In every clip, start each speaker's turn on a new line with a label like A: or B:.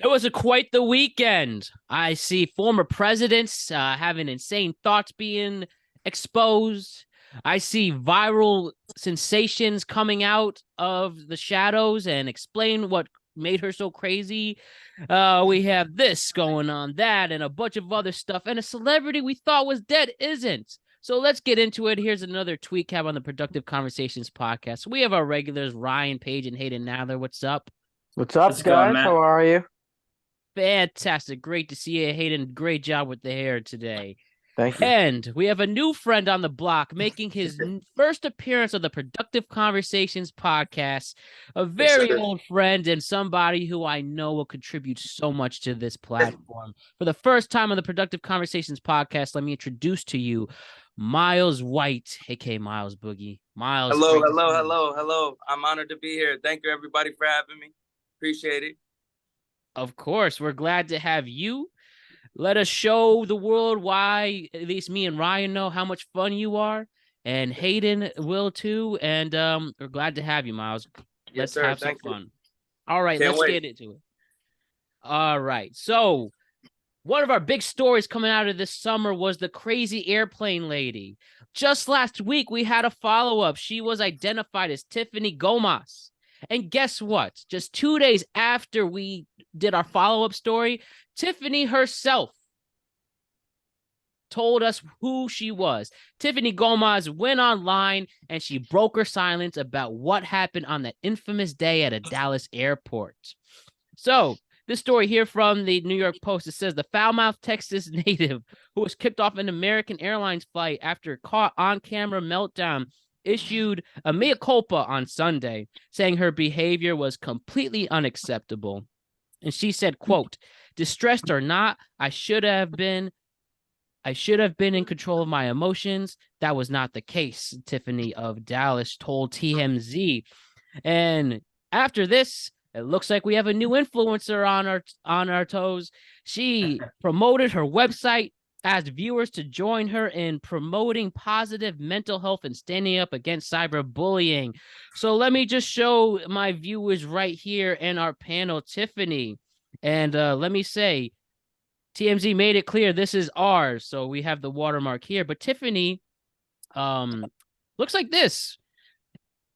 A: It was quite the weekend. I see former presidents having insane thoughts being exposed. I see viral sensations coming out of the shadows and explain what made her so crazy. We have this going on, that, and a bunch of other stuff. And a celebrity we thought was dead isn't. So let's get into it. Here's another tweet cap on the Productive Conversations podcast. We have our regulars, Ryan, Page, and Hayden Nather. What's up?
B: What's up,
C: How's it going,
B: guys?
C: Matt?
B: How are you?
A: Fantastic. Great to see you, Hayden. Great job with the hair today.
B: Thank you.
A: And we have a new friend on the block making his first appearance on the Productive Conversations podcast. A very old friend and somebody who I know will contribute so much to this platform. For the first time on the Productive Conversations podcast, let me introduce to you Myles White, aka Myles Boogie. Myles.
C: Hello. I'm honored to be here. Thank you, everybody, for having me. Appreciate it.
A: Of course, we're glad to have you. Let us show the world why, at least me and Ryan know how much fun you are, and Hayden will too. And we're glad to have you, Myles. Let's have some fun. All right, let's get into it. All right, so one of our big stories coming out of this summer was the crazy airplane lady. Just last week, we had a follow-up. She was identified as Tiffany Gomez. And guess what? Just 2 days after we did our follow-up story, Tiffany herself told us who she was. Tiffany Gomez went online and she broke her silence about what happened on that infamous day at a Dallas airport. So this story here from the New York Post, it says the foul-mouthed Texas native who was kicked off an American Airlines flight after a caught on-camera meltdown issued a mea culpa on Sunday, saying her behavior was completely unacceptable. And she said, quote, "Distressed or not, I should have been in control of my emotions. That was not the case," Tiffany of Dallas told TMZ. And after this, it looks like we have a new influencer on our toes. She promoted her website, asked viewers to join her in promoting positive mental health and standing up against cyberbullying. So let me just show my viewers right here in our panel, Tiffany. And let me say, TMZ made it clear this is ours. So we have the watermark here. But Tiffany looks like this.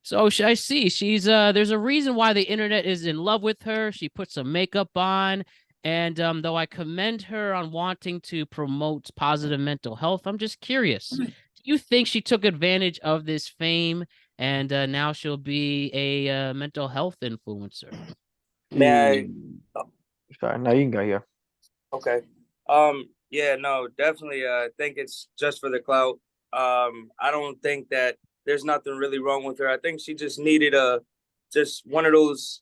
A: So I see she's there's a reason why the internet is in love with her. She put some makeup on. And though I commend her on wanting to promote positive mental health, I'm just curious. Do you think she took advantage of this fame and now she'll be a mental health influencer?
B: Sorry, now you can go here.
C: Okay. Yeah, no, definitely. I think it's just for the clout. I don't think that there's nothing really wrong with her. I think she just needed just one of those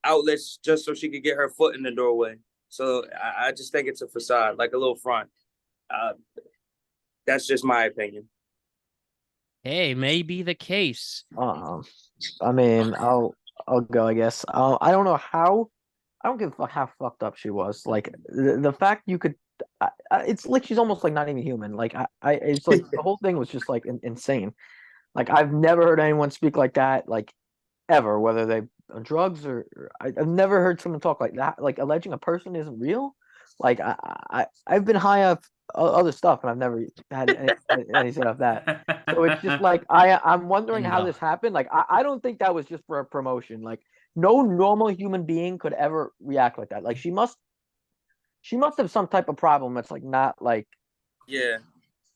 C: outlets just so she could get her foot in the doorway. So I just think it's a facade, like a little front. That's just my opinion.
A: Hey, may be the case.
B: I mean, I'll go, I guess. I don't know how. I don't give a fuck how fucked up she was. Like the fact you could, it's like she's almost like not even human. Like it's like the whole thing was just like insane. Like I've never heard anyone speak like that, like ever, whether they on drugs or I've never heard someone talk like that, like alleging a person isn't real. Like I've been high off other stuff and I've never had any sort of that. So it's just like I'm wondering how this happened. Like I don't think that was just for a promotion. Like no normal human being could ever react like that. Like she must have some type of problem that's like not like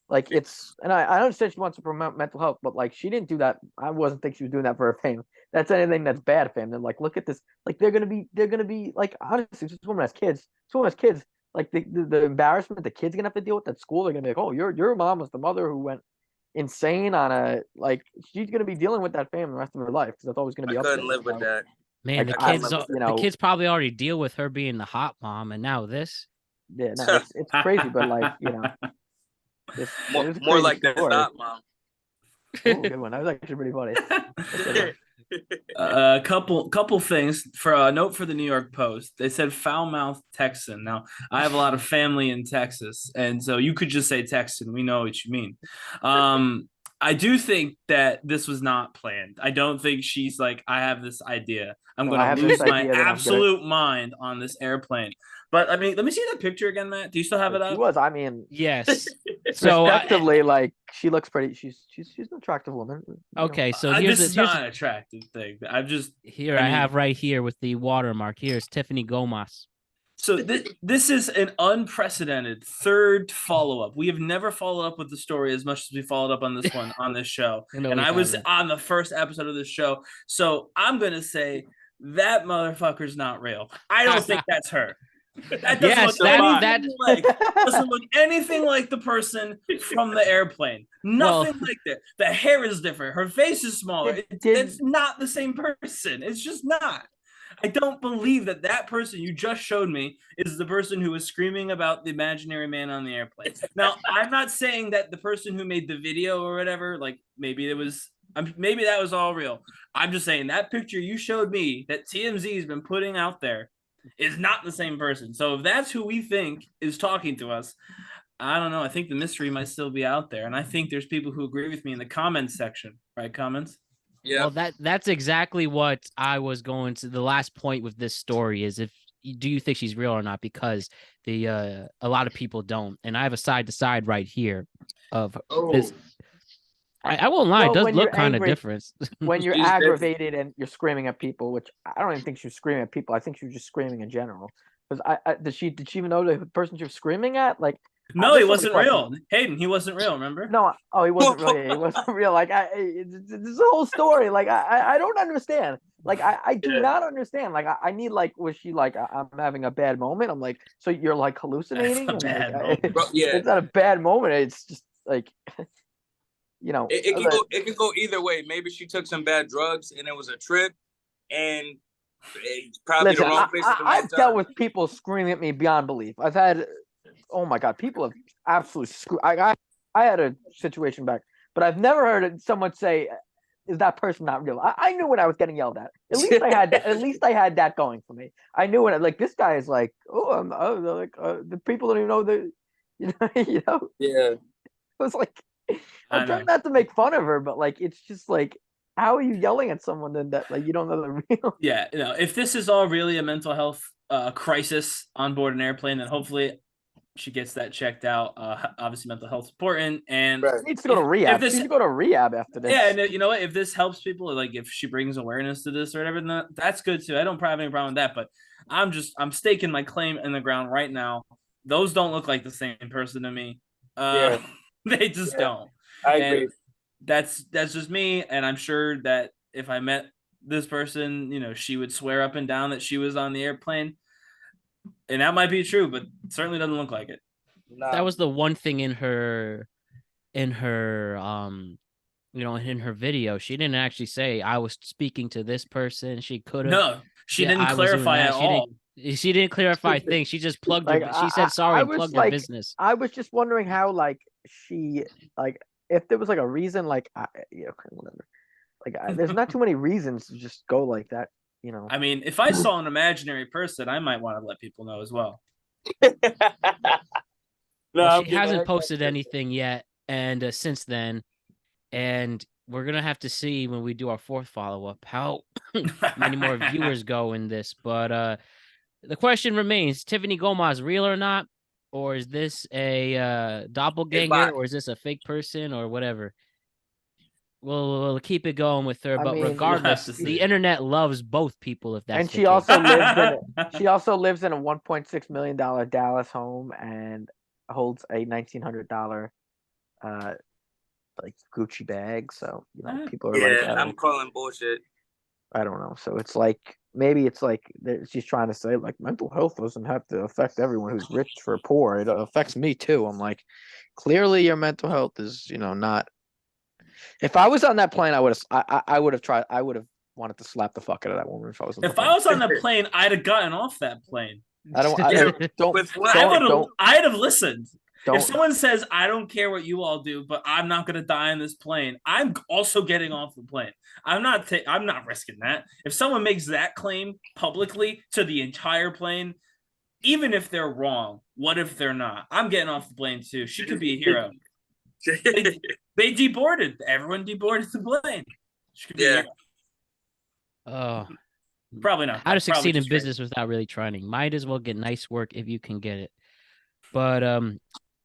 B: like it's, and I understand she wants to promote mental health, but like she didn't do that. I wasn't think she was doing that for her fame. That's anything that's bad fame. Then like look at this. Like they're gonna be like honestly, this woman has kids. This woman has kids. Like the embarrassment the kids gonna have to deal with at school. They're gonna be like, oh, your mom was the mother who went insane on a like. She's gonna be dealing with that fame the rest of her life because that's always gonna be
C: I
B: up
C: couldn't
B: there.
C: live with that.
A: Man,
B: Like,
A: the kids probably already deal with her being the hot mom, and now this.
B: Yeah, no, it's crazy, but like
C: more like the hot mom.
B: Oh, good one. That was actually pretty funny.
D: A couple things for a note for the New York Post. They said foul-mouthed Texan. Now, I have a lot of family in Texas, and so you could just say Texan. We know what you mean. I do think that this was not planned. I don't think she's like, I have this idea. I'm
B: Well, I
D: going to
B: have
D: lose
B: this
D: my
B: idea that I'm gonna.
D: absolute mind on this airplane. But I mean, let me see that picture again, Matt. Do you still have it
B: She
D: up?
B: was. I mean,
A: Yes. So
B: respectively, like she looks pretty. She's an attractive woman. You know.
A: okay, so
D: This
A: here's
D: is not an attractive thing. I'm just
A: here
D: I
A: I
D: mean-
A: have right here with the watermark. Here's Tiffany Gomez.
D: So this is an unprecedented third follow-up. We have never followed up with the story as much as we followed up on this one on this show.
A: No,
D: and
A: we
D: I was
A: haven't.
D: on the first episode of this show. So I'm gonna say that motherfucker's not real. I don't think that's her. That doesn't
A: Yes,
D: look
A: that-
D: anything like doesn't look anything like the person from the airplane. Nothing like that. The hair is different. Her face is smaller. It's not the same person. It's just not. I don't believe that person you just showed me is the person who was screaming about the imaginary man on the airplane. Now, I'm not saying that the person who made the video or whatever, like maybe that was all real. I'm just saying that picture you showed me that TMZ has been putting out there is not the same person. So if that's who we think is talking to us, I don't know. I think the mystery might still be out there. And I think there's people who agree with me in the comments section, right? Comments?
C: Yeah.
A: Well, that's exactly what I was going to. The last point with this story is do you think she's real or not? Because a lot of people don't, and I have a side to side right here of this. I won't lie, it does look kind of different.
B: When you're aggravated and you're screaming at people, which I don't even think she was screaming at people. I think she was just screaming in general. Because did she even know the person she was screaming at? Like,
D: no, he wasn't real. Hayden, he wasn't real. Remember?
B: No, he wasn't real. He wasn't real. Like, this is a whole story. Like, I don't understand. Like, I do not understand. Like, I need, like, was she like, I'm having a bad moment? I'm like, so you're like hallucinating?
D: That's a bad moment.
C: Yeah,
B: it's not a bad moment. It's just like, you know,
C: it can go either way. Maybe she took some bad drugs and it was a trip, and it's probably the wrong place.
B: I've dealt with people screaming at me beyond belief. I've had, oh my god, people have absolutely screwed. I had a situation back, but I've never heard someone say, "Is that person not real?" I knew when I was getting yelled at. At least I had that. At least I had that going for me. I knew when like this guy is like, the people don't even know the, you know.
C: Yeah.
B: It was like, I'm trying not to make fun of her, but like it's just like, how are you yelling at someone that like you don't know they're real?
D: Yeah, if this is all really a mental health crisis on board an airplane, then hopefully she gets that checked out. Obviously, mental health is important, and
B: She needs to go to rehab. She needs to go to rehab after this.
D: Yeah, and you know what? If this helps people, like if she brings awareness to this or whatever, then that's good too. I don't have any problem with that. But I'm staking my claim in the ground right now. Those don't look like the same person to me. They just don't.
C: I agree.
D: That's just me, and I'm sure that if I met this person, she would swear up and down that she was on the airplane, and that might be true, but it certainly doesn't look like it.
C: Nah.
A: That was the one thing in her in her video. She didn't actually say I was speaking to this person. She could have.
D: No, she didn't clarify at all.
A: She didn't clarify things. She just plugged her. She said sorry and plugged her business.
B: I was just wondering how like she like if there was like a reason like whatever. Like there's not too many reasons to just go like that.
D: I mean, if I saw an imaginary person, I might want to let people know as well.
A: Well, she hasn't posted anything yet, and since then, and we're gonna have to see when we do our fourth follow-up how many more viewers go in this. But the question remains: Tiffany Gomez real or not, or is this a doppelganger, or is this a fake person, or whatever? We'll keep it going with her, but regardless, the internet loves both people. If that's
B: and
A: the
B: she
A: case.
B: also lives in a $1.6 million Dallas home and holds a $1,900 like Gucci bag. So people are like,
C: I'm calling bullshit.
B: I don't know. So it's like maybe it's like she's trying to say like mental health doesn't have to affect everyone who's rich or poor. It affects me too. I'm like, clearly your mental health is not. If I was on that plane, I would have wanted to slap the fuck out of that woman if I was on
D: If I was on that plane, I'd have gotten off that plane.
B: I'd
D: have listened. If someone says, I don't care what you all do, but I'm not going to die on this plane, I'm also getting off the plane. I'm not risking that. If someone makes that claim publicly to the entire plane, even if they're wrong, what if they're not? I'm getting off the plane too. She could be a hero. They deboarded. Everyone deboarded the plane.
C: Yeah.
A: Oh,
D: Probably not.
A: how to succeed in
D: just
A: business without really trying. Might as well get nice work if you can get it. But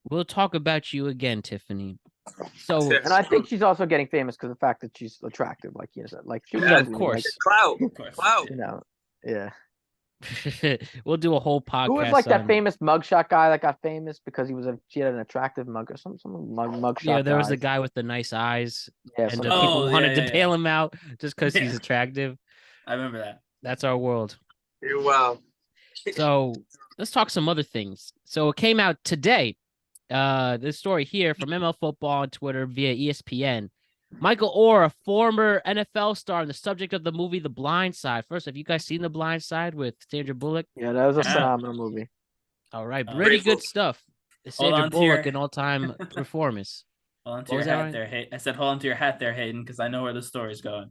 A: we'll talk about you again, Tiffany. So,
B: And I think she's also getting famous because of the fact that she's attractive, like you said. Like she was
A: Yeah,
B: ugly,
A: of course.
C: Clout.
D: Of course.
C: Clout.
B: you know. Yeah.
A: we'll do a whole podcast.
B: Who was like that
A: on...
B: famous mugshot guy that got famous because she had an attractive mug or some mugshot.
A: Yeah, there was the
B: guys.
A: guy with the nice eyes,
B: Yeah,
A: and
B: some
A: people wanted to bail
D: yeah.
A: him out just because he's attractive.
D: I remember that.
A: That's our world.
C: Wow.
A: So let's talk some other things. So it came out today. This story here from ML Football on Twitter via ESPN. Michael Orr, a former NFL star and the subject of the movie The Blind Side. First, have you guys seen The Blind Side with Sandra Bullock?
B: Yeah, that was a phenomenal movie.
A: All right, pretty good stuff. Sandra Bullock, an all-time performance.
D: Hold on to your hat there, I said hold on to your hat there, Hayden, because I know where the story's going.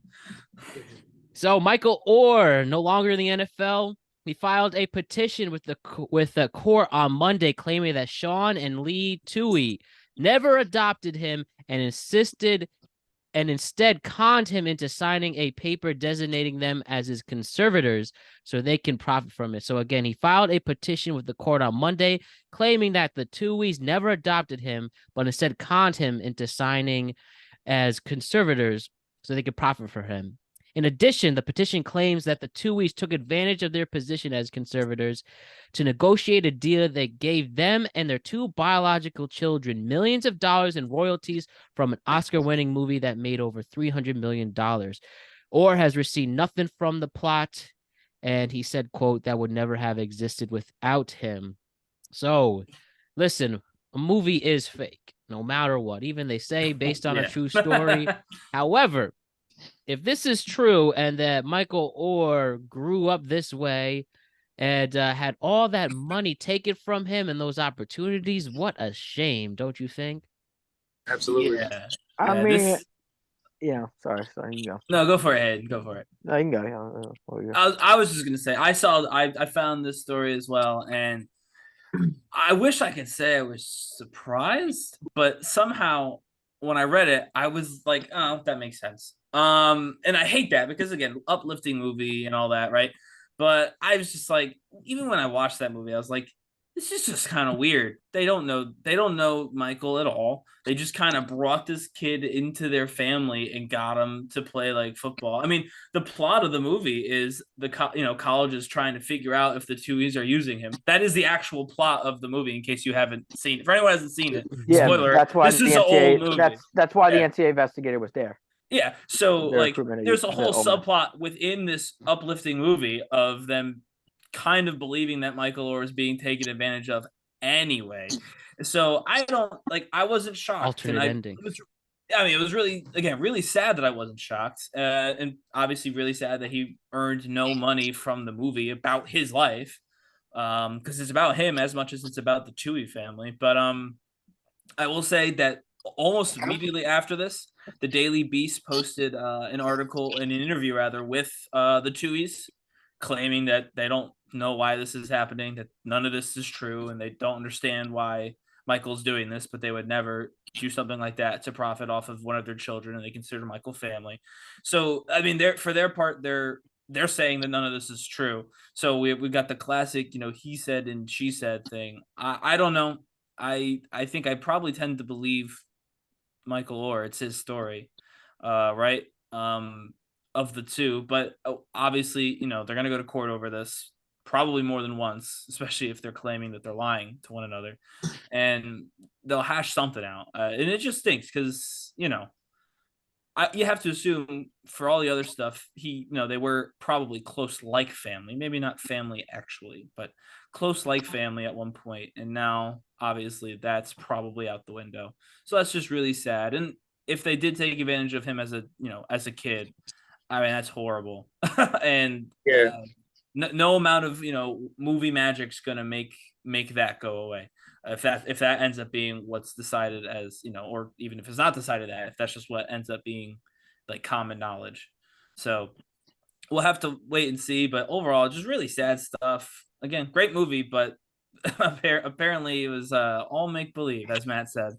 A: So Michael Orr, no longer in the NFL. He filed a petition with the court on Monday claiming that Sean and Lee Toohey never adopted him and instead conned him into signing a paper designating them as his conservators so they can profit from it. So again, he filed a petition with the court on Monday claiming that the Tooheys never adopted him, but instead conned him into signing as conservators so they could profit from him. In addition, the petition claims that the Tooheys took advantage of their position as conservators to negotiate a deal that gave them and their two biological children millions of dollars in royalties from an Oscar-winning movie that made over $300 million. Orr has received nothing from the plot, and he said, quote, that would never have existed without him. So, listen, a movie is fake, no matter what. Even they say based on a true story. However, if this is true and that Michael Orr grew up this way and had all that money taken from him and those opportunities, what a shame, don't you think?
C: Absolutely.
D: Yeah.
B: I mean, yeah. Sorry, you can go.
D: No, go for it, Hayden. Go for it.
B: No, you can go.
D: I was just gonna say I found this story as well, and I wish I could say I was surprised, but somehow when I read it, I was like, oh, that makes sense. And I hate that because again, uplifting movie and all that, right? But I was just like, even when I watched that movie, I was like, this is just kind of weird. They don't know Michael at all. They just kind of brought this kid into their family and got him to play like football. I mean, the plot of the movie is college is trying to figure out if the Tooheys are using him. That is the actual plot of the movie. In case you haven't seen it, for anyone who hasn't seen it,
B: yeah,
D: spoiler.
B: That's why
D: this is an old movie.
B: That's why the NCAA investigator was there.
D: Yeah, so like, there's a whole subplot within this uplifting movie of them kind of believing that Michael Orr is being taken advantage of anyway. So I wasn't shocked.
A: Alternate ending.
D: It was really sad that I wasn't shocked. And obviously really sad that he earned no money from the movie about his life. Because it's about him as much as it's about the Toohey family. But I will say that almost immediately after this, the Daily Beast posted an interview with the Tooheys, claiming that they don't know why this is happening, that none of this is true, and they don't understand why Michael's doing this, but they would never do something like that to profit off of one of their children, and they consider Michael family. So, I mean, for their part, they're saying that none of this is true. So we got the classic, he said and she said thing. I don't know. I think I probably tend to believe Michael Orr. It's his story, right? Of the two, but obviously, they're going to go to court over this probably more than once, especially if they're claiming that they're lying to one another, and they'll hash something out. And it just stinks because, you have to assume for all the other stuff, they were probably close like family, maybe not family actually, but close like family at one point. And now obviously that's probably out the window. So that's just really sad. And if they did take advantage of him as a kid, I mean, that's horrible. And no amount of, movie magic's going to make that go away. If that ends up being what's decided as, or even if it's not decided that, if that's just what ends up being like common knowledge. So we'll have to wait and see, but overall just really sad stuff. Again, great movie, but apparently it was all make believe, as Matt said,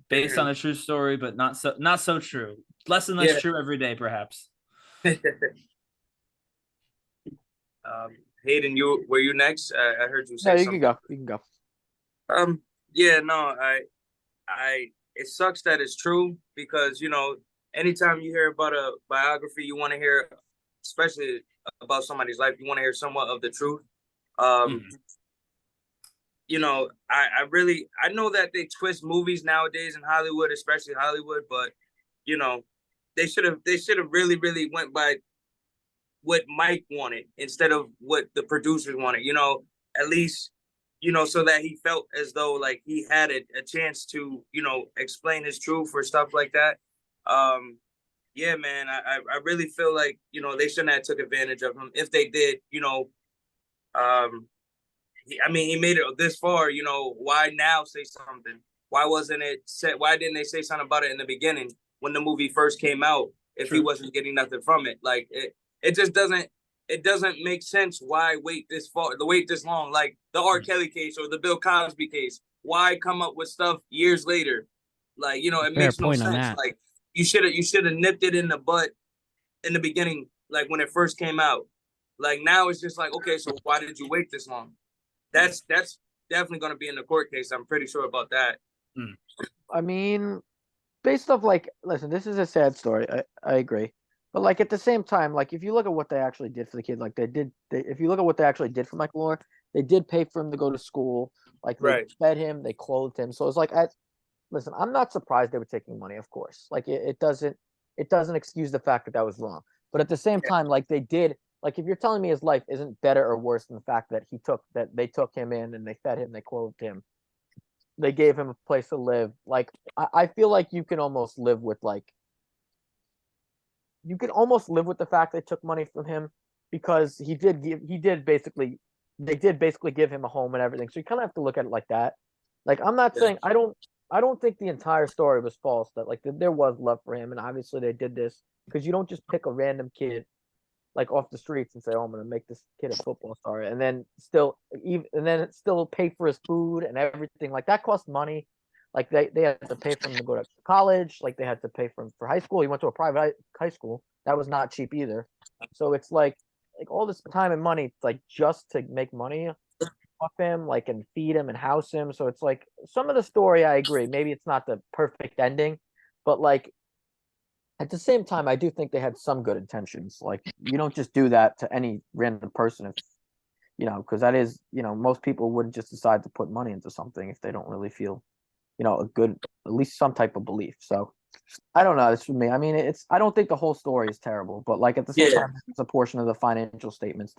D: based on a true story, but not so true. Less and less true every day, perhaps.
C: Hayden, were you next? I heard you say
B: No, you
C: something.
B: can go. You can go.
C: Yeah, no, it sucks that it's true because, anytime you hear about a biography, you want to hear, especially about somebody's life, you want to hear somewhat of the truth. I know that they twist movies nowadays in Hollywood, especially Hollywood, but they should have really, really went by what Mike wanted instead of what the producers wanted, at least, so that he felt as though like he had a chance to, explain his truth or stuff like that. Yeah, man, I really feel like, they shouldn't have took advantage of him. If they did, he made it this far, why now say something? Why didn't they say something about it in the beginning when the movie first came out if he wasn't getting nothing from it? Like it just doesn't make sense. Why wait this long? Like the R. Kelly case or the Bill Cosby case. Why come up with stuff years later? Like, it makes no sense. Like you should have nipped it in the butt in the beginning, like when it first came out. Like now it's just like, okay, so why did you wait this long? That's definitely going to be in the court case. I'm pretty sure about that.
B: I mean, based off listen, this is a sad story. I agree. But like at the same time, like if you look at what they actually did for the kid, like if you look at what they actually did for Michael Orr, they did pay for him to go to school. Like they fed him, they clothed him. So it's like, listen, I'm not surprised they were taking money, of course. Like it doesn't excuse the fact that was wrong. But at the same time, like they did, like if you're telling me his life isn't better or worse than the fact that they took him in and they fed him, they clothed him, they gave him a place to live. Like I feel like you can almost live with the fact they took money from him because they did basically give him a home and everything. So you kind of have to look at it like that. Like I'm not saying I don't think the entire story was false, that like there was love for him and obviously they did this because you don't just pick a random kid like off the streets and say, "Oh, I'm going to make this kid a football star," and then still pay for his food and everything. Like that costs money. Like they had to pay for him to go to college. Like they had to pay for him for high school. He went to a private high school. That was not cheap either. So it's like all this time and money, like just to make money off him, like and feed him and house him. So it's like some of the story, I agree. Maybe it's not the perfect ending, but like at the same time, I do think they had some good intentions. Like you don't just do that to any random person, if because that is, most people wouldn't just decide to put money into something if they don't really feel, a good, at least some type of belief. So I don't know. It's for me. I mean, I don't think the whole story is terrible, but like at the same time, it's a portion of the financial statements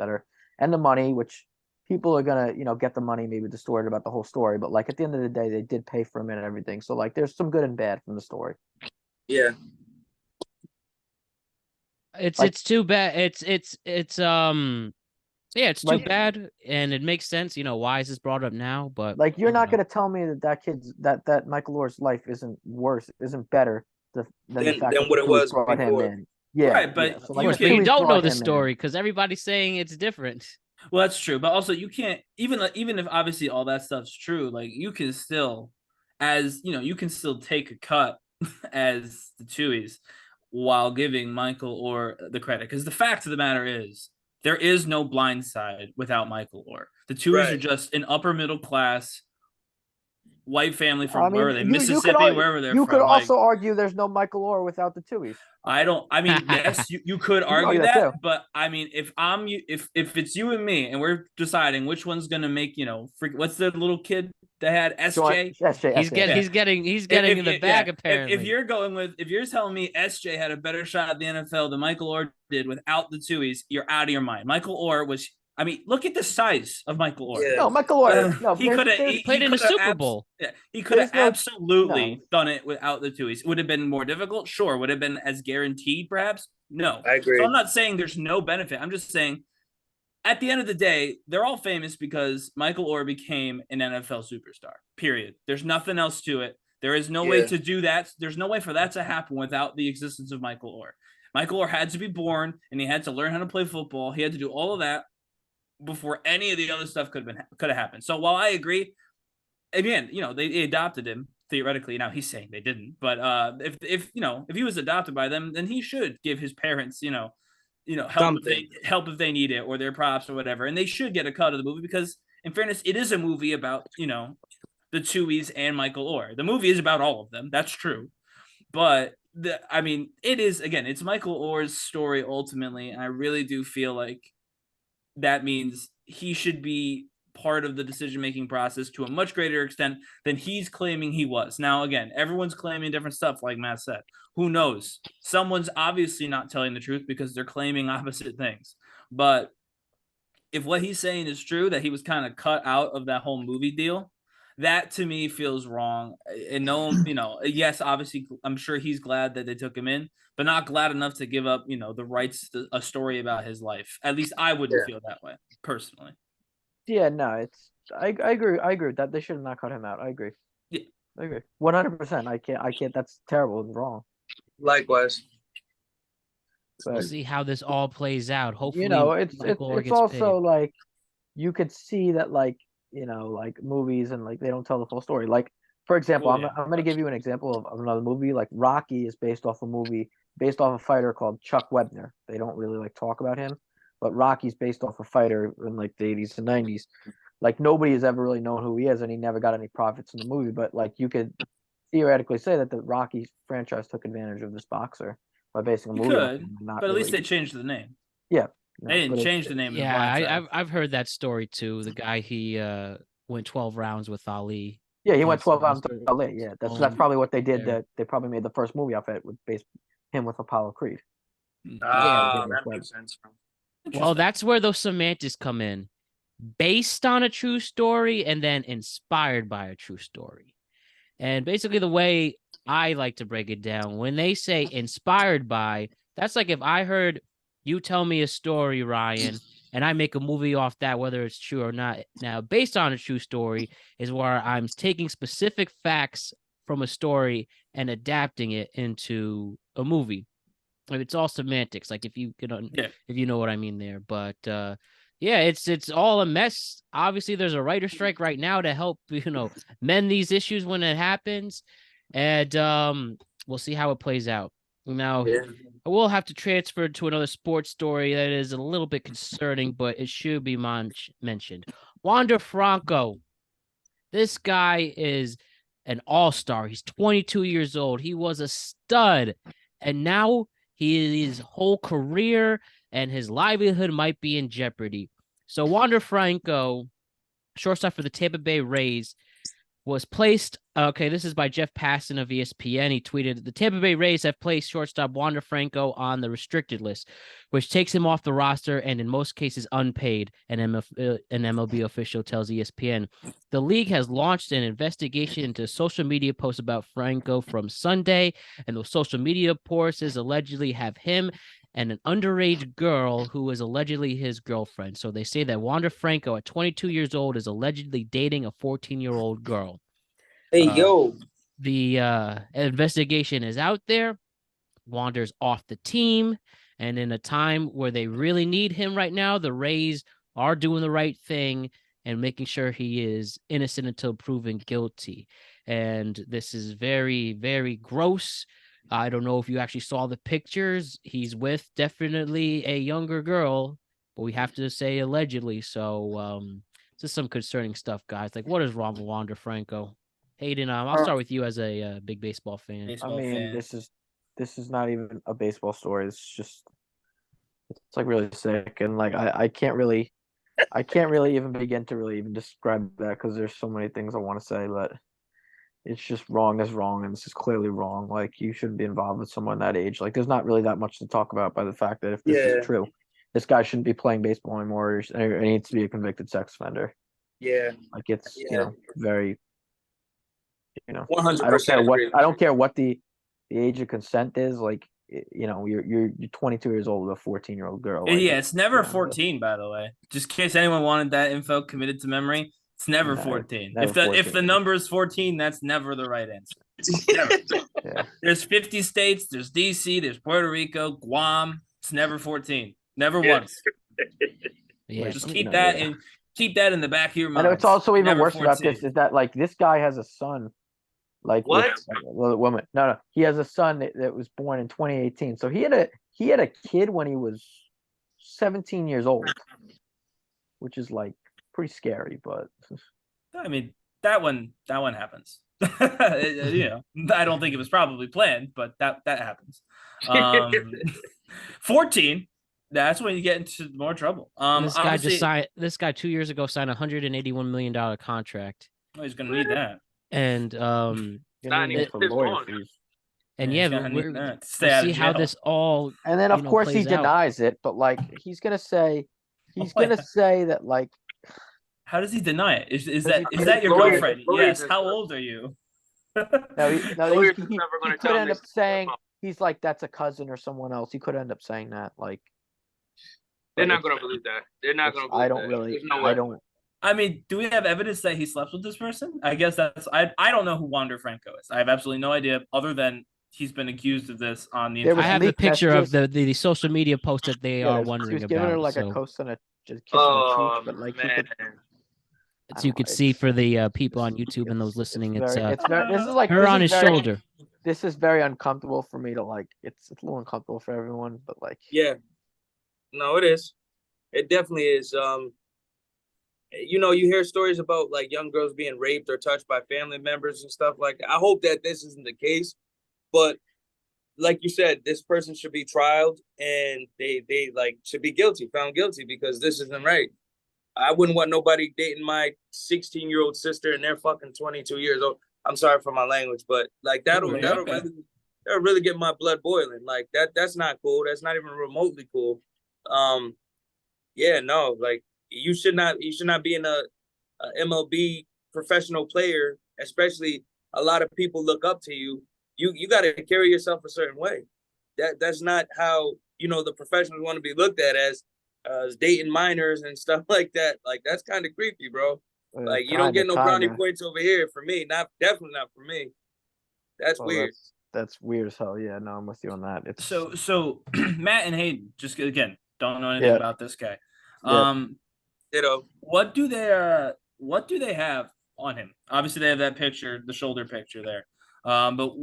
B: and the money, which people are gonna, get the money, maybe distorted about the whole story. But like at the end of the day, they did pay for him and everything. So like, there's some good and bad from the story.
C: Yeah.
A: It's too bad. It's too bad, and it makes sense. Why is this brought up now? But
B: like, you're not gonna tell me that kid's that Michael Orr's life isn't better than the fact that
C: what it was
B: brought
C: before.
B: him in. Yeah,
D: right, but
B: So,
A: but you don't know the story because everybody's saying it's different.
D: Well, that's true, but also you can't even if obviously all that stuff's true. Like you can still, you can still take a cut as the Tuohys while giving Michael Orr the credit, because the fact of the matter is there is no Blind Side without Michael Orr. The Tuohys are just an upper middle class white family from where are they? Mississippi, wherever they're from.
B: You could also argue there's no Michael Orr without the Tuohys.
D: Yes, you could argue that, but I mean, if it's you and me and we're deciding which one's gonna make, what's the little kid that had SJ?
A: He's getting in the bag apparently.
D: If you're telling me SJ had a better shot at the NFL than Michael Orr did without the Tuohys, you're out of your mind. Michael Orr was. I mean, look at the size of Michael Orr.
B: Yeah. No, Michael Orr.
D: He could have
A: played in the Super Bowl.
D: He could have absolutely done it without the Tuohys. Would have been more difficult? Sure. Would have been as guaranteed, perhaps? No.
C: I agree.
D: So I'm not saying there's no benefit. I'm just saying at the end of the day, they're all famous because Michael Orr became an NFL superstar, period. There's nothing else to it. There is no way to do that. There's no way for that to happen without the existence of Michael Orr. Michael Orr had to be born, and he had to learn how to play football. He had to do all of that. before any of the other stuff could have happened. So while I agree, again, they adopted him theoretically. Now he's saying they didn't, but if he was adopted by them, then he should give his parents help if they need it, or their props or whatever, and they should get a cut of the movie because, in fairness, it is a movie about the Chewies and Michael Orr. The movie is about all of them. That's true, but it is, again, it's Michael Orr's story ultimately, and I really do feel like that means he should be part of the decision-making process to a much greater extent than he's claiming he was. Now, again, everyone's claiming different stuff, like Matt said. Who knows? Someone's obviously not telling the truth because they're claiming opposite things. But if what he's saying is true, that he was kind of cut out of that whole movie deal, that to me feels wrong. And yes, obviously, I'm sure he's glad that they took him in, but not glad enough to give up, the rights to a story about his life. At least I wouldn't feel that way, personally.
B: Yeah, no, I agree. I agree with that. They should have not cut him out. I agree.
D: Yeah,
B: I agree. 100%. I can't. That's terrible and wrong.
C: Likewise.
B: But,
A: we'll see how this all plays out. Hopefully,
B: it's also paid. Like you could see that, like movies and like they don't tell the full story. Like, for example, I'm going to give you an example of another movie. Like Rocky is based off a fighter called Chuck Webner. They don't really like talk about him, but Rocky's based off a fighter in like the 80s and 90s. Like nobody has ever really known who he is, and he never got any profits in the movie. But like you could theoretically say that the Rocky franchise took advantage of this boxer by basing a movie on him.
D: But at least they changed the name.
B: Yeah.
D: They didn't change the name.
A: Yeah, I've heard that story too. The guy, he went 12 rounds with Ali.
B: Yeah, he went 12 rounds with Ali. Yeah, that's probably what they did. That they probably made the first movie off it with him with Apollo Creed.
C: That makes sense.
A: Well, that's where those semantics come in. Based on a true story and then inspired by a true story. And basically the way I like to break it down, when they say inspired by, that's like if I heard you tell me a story, Ryan, and I make a movie off that, whether it's true or not. Now, based on a true story is where I'm taking specific facts from a story and adapting it into a movie. It's all semantics, like if you know what I mean there. But it's all a mess. Obviously, there's a writer strike right now to help mend these issues when it happens, and we'll see how it plays out. Now, I will have to transfer to another sports story that is a little bit concerning, but it should be mentioned. Wander Franco, this guy is an all-star. He's 22 years old. He was a stud, and now his whole career and his livelihood might be in jeopardy. So Wander Franco, shortstop for the Tampa Bay Rays, was placed. Okay, this is by Jeff Passan of ESPN. He tweeted, the Tampa Bay Rays have placed shortstop Wander Franco on the restricted list, which takes him off the roster and in most cases unpaid, an MLB official tells ESPN. The league has launched an investigation into social media posts about Franco from Sunday, and those social media posts allegedly have him and an underage girl who is allegedly his girlfriend. So they say that Wander Franco, at 22 years old, is allegedly dating a 14-year-old girl.
C: Hey, yo.
A: The investigation is out there. Wander's off the team. And in a time where they really need him right now, the Rays are doing the right thing and making sure he is innocent until proven guilty. And this is very, very gross. I don't know if you actually saw the pictures. He's with definitely a younger girl, but we have to say allegedly. So just some concerning stuff, guys. Like, what is wrong with Wander Franco? Hayden, I'll start with you as a big baseball fan.
B: This is not even a baseball story. It's like really sick, and like I can't really even begin to really even describe that because there's so many things I want to say, but it's just wrong is wrong, and this is clearly wrong. Like, you shouldn't be involved with someone that age. Like, there's not really that much to talk about by the fact that if this is true, this guy shouldn't be playing baseball anymore. He needs to be a convicted sex offender.
C: Yeah.
B: Like, it's very
C: 100%.
B: I don't care what the age of consent is. Like, you're 22 years old with a 14-year-old girl. Like,
D: it's never 14, by the way. Just in case anyone wanted that info committed to memory. It's never 14. If the number is 14, that's never the right answer. Never. There's 50 states. There's DC. There's Puerto Rico, Guam. It's never 14. Never once.
A: Yeah,
D: Just
B: you
D: keep
B: know,
D: that
B: yeah.
D: in the back of your
B: I
D: mind.
B: know it's also even
D: Never
B: worse about
D: 14.
B: this is that like this guy has a son, like
C: What?
B: with a woman. No, he has a son that was born in 2018. So he had a kid when he was 17 years old, which is like pretty scary. But
D: I mean, that one happens. You know, I don't think it was probably planned, but that happens. 14, that's when you get into more trouble.
A: And this guy just
D: Obviously,
A: signed. This guy 2 years ago signed a $181 million contract,
D: he's gonna need that.
A: and
B: you're
C: Not
B: gonna need
C: even
B: for
C: this
B: lawyer
C: long.
B: fees.
A: and
D: He's
A: yeah,
D: gonna need
A: we're,
D: that to stay
A: we'll
D: out
A: see
D: of
A: how
D: jail.
A: this all
B: And then of course he
A: plays out.
B: denies it, but like he's gonna say that like
D: How does he deny it? Is
B: Because
D: that
B: he-
D: is that your
C: lawyers-
D: girlfriend?
C: lawyers
D: Yes.
C: and
D: How
C: stuff.
D: old are you?
C: Lawyers is never
B: he
C: gonna
B: could
C: tell
B: end
C: me
B: up saying he's like that's a cousin or someone else. He could end up saying that like.
C: They're
B: but
C: not
B: it's-
C: gonna believe that. They're not gonna believe
B: I don't
C: that.
B: really.
C: There's no
B: I
C: way.
B: don't.
D: I mean, do we have evidence that he slept with this person? I guess that's I don't know who Wander Franco is. I have absolutely no idea other than he's been accused of this on the
B: There was
A: I
D: internet.
A: have the
B: leaked
A: picture of
B: messages.
A: the social media post that they are
B: He
A: wondering
B: was giving her
A: about.
B: like a
A: So,
B: kiss on a
C: Oh
B: cheek, but like
C: man.
A: as you could see for the people on YouTube and those listening, it's
B: very. This is like
A: her
B: this
A: on
B: is
A: his
B: very,
A: shoulder.
B: This is very uncomfortable for me to like. It's a little uncomfortable for everyone, but like.
C: Yeah. No, it is. It definitely is. You know, you hear stories about like young girls being raped or touched by family members and stuff like that. I hope that this isn't the case, but like you said, this person should be trialed and they like should be found guilty because this isn't right. I wouldn't want nobody dating my 16-year-old sister and they're fucking 22 years old. I'm sorry for my language, but like that'll really get my blood boiling. Like that's not cool. That's not even remotely cool. Yeah, no, like you should not be in a MLB professional player, especially a lot of people look up to you. You got to carry yourself a certain way. That's not how the professionals want to be looked at as dating minors and stuff like that. Like that's kind of creepy, bro. Like you don't get no brownie points over here for me. Definitely not for me. That's weird.
B: That's weird as hell. Yeah, no, I'm with you on that. It's
D: So Matt and Hayden, just again, don't know anything about this guy. What do they have on him? Obviously, they have that picture, the shoulder picture there. But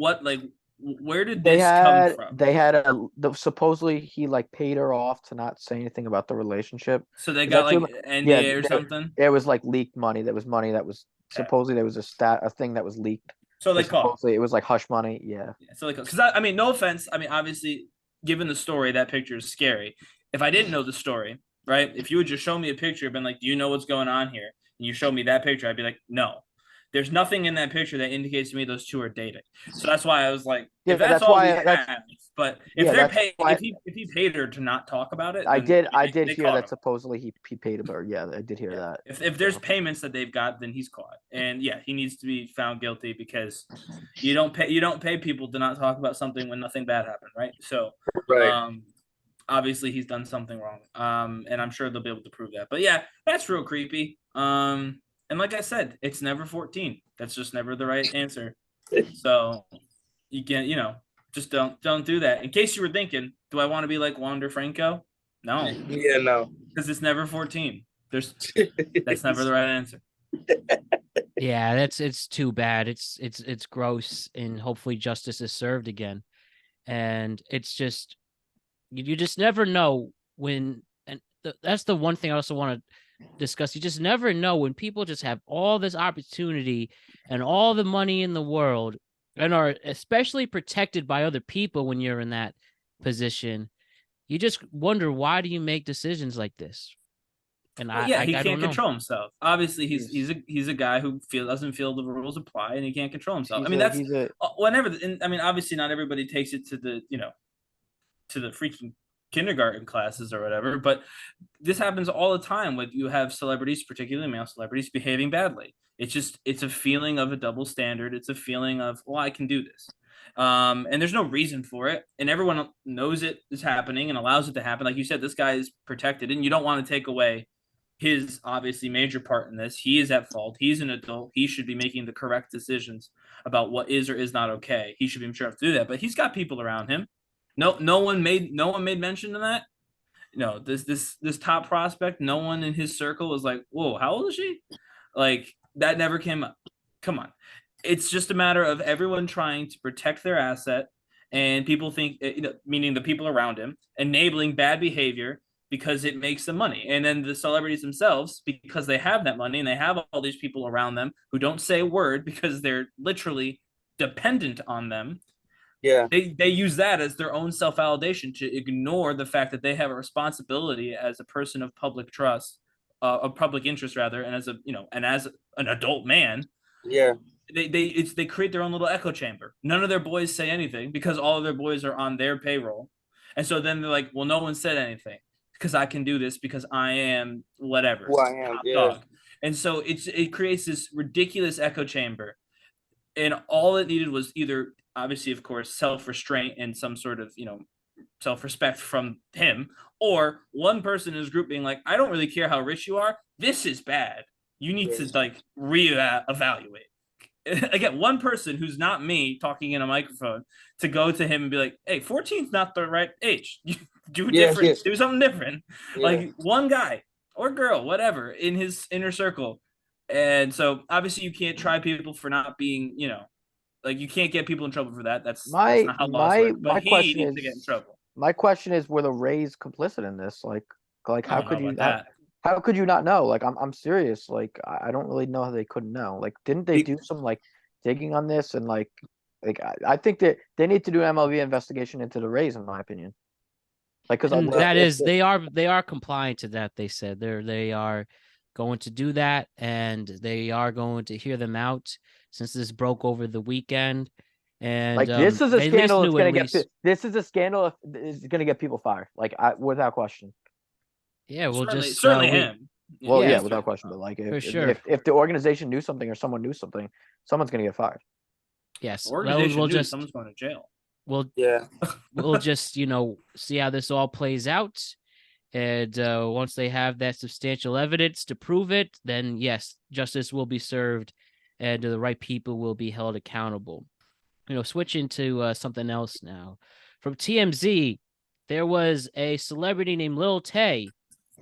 D: where did this come from?
B: They had supposedly he like paid her off to not say anything about the relationship.
D: So they got like NDA or something.
B: It was like leaked money. That was money that was supposedly there was a thing that was leaked.
D: So they caught.
B: Supposedly it was like hush money. Yeah.
D: So because I mean, no offense. I mean, obviously, given the story, that picture is scary. If I didn't know the story, right? If you would just show me a picture, been like, do you know what's going on here? And you show me that picture, I'd be like, no. There's nothing in that picture that indicates to me those two are dating. So that's why I was like, if that's all we have. But if if he paid her to not talk about it,
B: I did hear that supposedly he paid her. Yeah, I did hear that.
D: If there's payments that they've got, then he's caught. And yeah, he needs to be found guilty because you don't pay people to not talk about something when nothing bad happened, right? So obviously he's done something wrong. And I'm sure they'll be able to prove that. But yeah, that's real creepy. And like I said, it's never 14. That's just never the right answer. So you can't, just don't do that. In case you were thinking, do I want to be like Wander Franco? No.
C: Yeah, no.
D: Because it's never 14. That's never the right answer.
A: Yeah, it's too bad. It's gross, and hopefully justice is served again. And it's just you just never know when, and that's the one thing I also want to discuss. You just never know when people just have all this opportunity and all the money in the world and are especially protected by other people when you're in that position. You just wonder, why do you make decisions like this? And
D: he can't control himself. Obviously, he's a guy who doesn't feel the rules apply, and he can't control himself. I mean, obviously, not everybody takes it to the to the freaking kindergarten classes or whatever, but this happens all the time when you have celebrities, particularly male celebrities, behaving badly. It's a feeling of a double standard. It's a feeling of, well, I can do this. And there's no reason for it. And everyone knows it is happening and allows it to happen. Like you said, this guy is protected and you don't want to take away his obviously major part in this. He is at fault. He's an adult. He should be making the correct decisions about what is or is not okay. He should be sure to do that, but he's got people around him. No one made mention of that. this top prospect, no one in his circle was like, whoa, how old is she? Like, that never came up. Come on. It's just a matter of everyone trying to protect their asset, and people think, meaning the people around him, enabling bad behavior because it makes them money. And then the celebrities themselves, because they have that money and they have all these people around them who don't say a word because they're literally dependent on them.
C: Yeah.
D: They use that as their own self-validation to ignore the fact that they have a responsibility as a person of public trust, of public interest rather, and as an adult man.
C: Yeah.
D: They create their own little echo chamber. None of their boys say anything because all of their boys are on their payroll. And so then they're like, well, no one said anything because I can do this because I am whatever.
C: Who I am, yeah.
D: Dog. And so it creates this ridiculous echo chamber. And all it needed was either, obviously, of course, self-restraint and some sort of, self-respect from him, or one person in his group being like, I don't really care how rich you are. This is bad. You need to reevaluate. Again, one person who's not me talking in a microphone to go to him and be like, hey, 14's not the right age. Do something different. Yeah. Like one guy or girl, whatever, in his inner circle. And so obviously you can't try people for not being, you can't get people in trouble for that. That's not how laws work. But
B: my question is,
D: to get in trouble.
B: My question is, were the Rays complicit in this? Like how could you
D: that?
B: How could you not know? Like, I'm serious. Like, I don't really know how they couldn't know. Like, didn't they do some digging on this? And I think that they need to do an MLB investigation into the Rays, in my opinion. Like, because
A: they are compliant to that. They said they are going to do that, and they are going to hear them out since this broke over the weekend. And
B: this is a scandal. This is a scandal. It's gonna get people fired. Without question.
A: Yeah, we'll
D: certainly him.
B: Well, yeah, without question. But if the organization knew something or someone knew something, someone's gonna get fired.
A: Yes,
D: someone's going to jail.
A: We'll just see how this all plays out, and once they have that substantial evidence to prove it, then yes, justice will be served, and the right people will be held accountable. Switching to something else now, from TMZ, there was a celebrity named Lil Tay.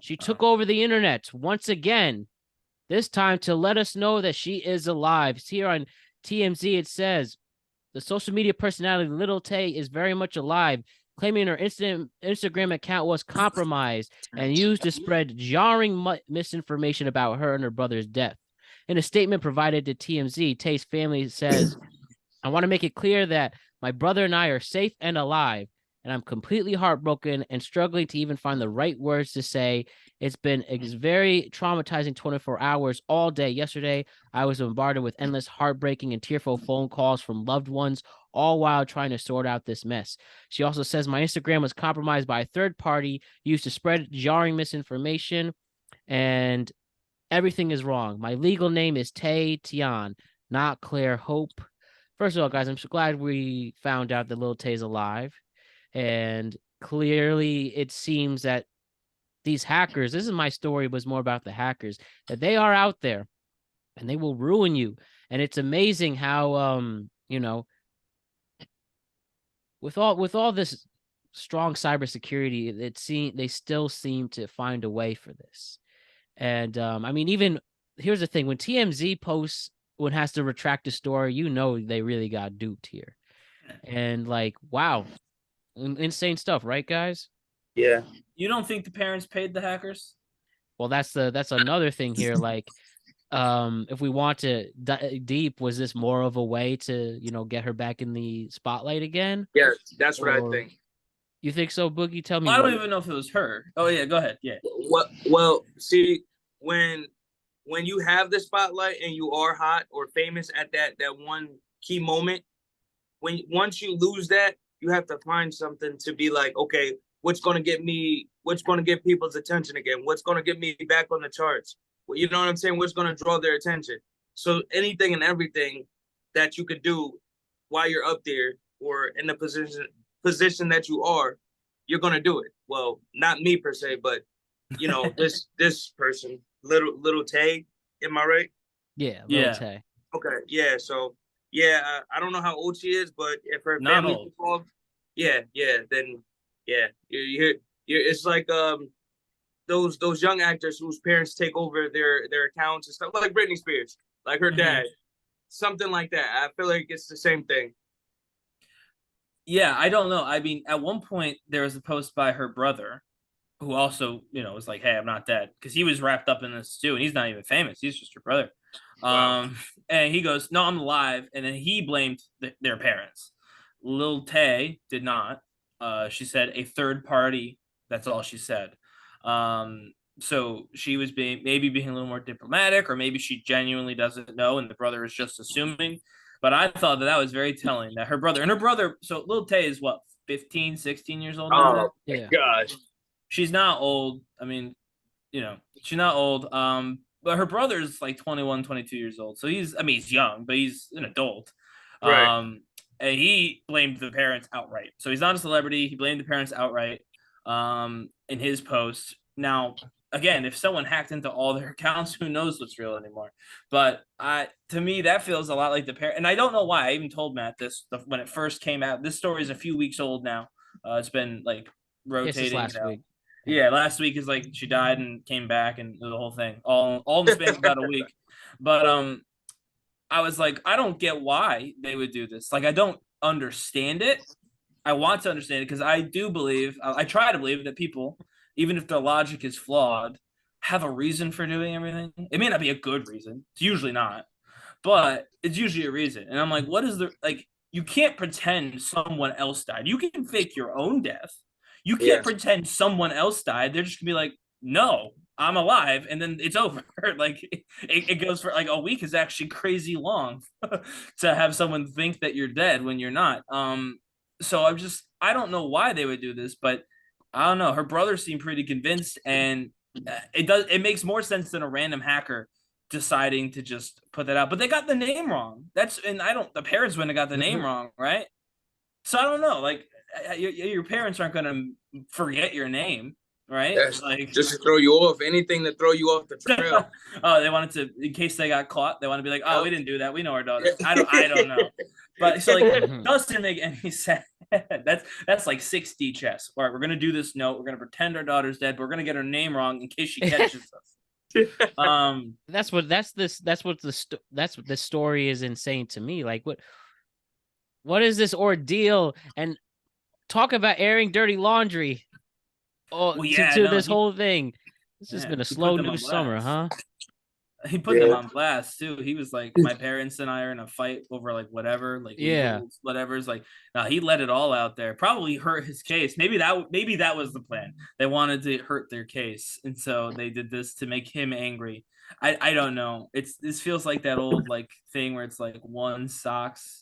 A: She took over the internet once again, this time to let us know that she is alive. It's here on TMZ. It says, the social media personality Lil Tay is very much alive, claiming her Instagram account was compromised and used to spread jarring misinformation about her and her brother's death. In a statement provided to TMZ, Tay's family says, I want to make it clear that my brother and I are safe and alive, and I'm completely heartbroken and struggling to even find the right words to say. It's been a very traumatizing 24 hours all day. Yesterday, I was bombarded with endless heartbreaking and tearful phone calls from loved ones, all while trying to sort out this mess. She also says my Instagram was compromised by a third party used to spread jarring misinformation, and everything is wrong. My legal name is Tay Tian, not Claire Hope. First of all, guys, I'm so glad we found out that Lil Tay's alive. And clearly it seems that these hackers, this is my story, was more about the hackers, that they are out there and they will ruin you. And it's amazing how, with all this strong cybersecurity, they still seem to find a way for this. And even here's the thing, when TMZ posts, when has to retract a story, they really got duped here. And wow. Insane stuff, right, guys?
C: Yeah.
D: You don't think the parents paid the hackers?
A: Well, that's another thing here. If we want to deep, was this more of a way to get her back in the spotlight again?
C: Yeah, that's what I think.
A: You think so, Boogie? Tell me.
D: I don't even know if it was her. Oh yeah, go ahead. Yeah.
C: Well, see, when you have the spotlight and you are hot or famous at that one key moment, once you lose that, you have to find something to be like, okay, what's going to get people's attention again? What's going to get me back on the charts? Well, you know what I'm saying? What's going to draw their attention? So anything and everything that you could do while you're up there or in the position that you are, you're going to do it. Well, not me per se, but this person, little Tay, am I right?
A: Yeah, Lil Tay.
C: Okay, yeah. So yeah, I don't know how old she is, but if her family's involved, then yeah, It's like those young actors whose parents take over their accounts and stuff, like Britney Spears, like her dad, something like that. I feel like it's the same thing.
D: Yeah, I don't know. I mean, at one point there was a post by her brother, who also, was like, "Hey, I'm not dead," because he was wrapped up in this too, and he's not even famous. He's just her brother.
C: Wow.
D: And he goes, "No, I'm alive," and then he blamed their parents. Lil Tay did not. She said a third party. That's all she said. So she was maybe being a little more diplomatic, or maybe she genuinely doesn't know, and the brother is just assuming. But I thought that was very telling that her brother, so Lil Tay is what, 15, 16 years old now?
C: Oh my gosh.
D: She's not old. I mean, she's not old. But her brother's like 21, 22 years old. So he's young, but he's an adult.
C: Right.
D: And he blamed the parents outright. So he's not a celebrity. He blamed the parents outright in his post. Now, again, if someone hacked into all their accounts, who knows what's real anymore? But to me, that feels a lot like the parent. And I don't know why. I even told Matt this when it first came out. This story is a few weeks old now. It's been like rotating.
A: Last week.
D: Yeah, last week is like she died and came back and the whole thing, all in the span of about a week. But I was like, I don't get why they would do this. Like, I don't understand it. I want to understand it because I do believe, I try to believe that people, even if their logic is flawed, have a reason for doing everything. It may not be a good reason. It's usually not, but it's usually a reason. And I'm like, what is you can't pretend someone else died. You can fake your own death. You can't pretend someone else died. They're just gonna be like, no, I'm alive, and then it's over. Like it goes for like a week is actually crazy long to have someone think that you're dead when you're not. So I don't know why they would do this, but I don't know. Her brother seemed pretty convinced, and it makes more sense than a random hacker deciding to just put that out. But they got the name wrong. The parents wouldn't have got the name wrong, right? So I don't know. Like your parents aren't gonna forget your name, right?
C: Yes,
D: like
C: just to throw you off, anything to throw you off the trail.
D: Oh, they wanted to, in case they got caught, they want to be like, oh, we didn't do that. We know our daughter. I don't know. But so like, it doesn't make any sense. That's like 6D chess. All right, we're gonna do this note. We're gonna pretend our daughter's dead, but we're gonna get her name wrong in case she catches us.
A: That's what the story is insane to me. Like, what is this ordeal? And talk about airing dirty laundry. This whole thing. This has been a slow news summer, huh?
D: He put them on blast too. He was like, my parents and I are in a fight over like whatever, like whatever's like. Now he let it all out there. Probably hurt his case. Maybe that was the plan. They wanted to hurt their case, and so they did this to make him angry. I don't know. This feels like that old like thing where it's like one socks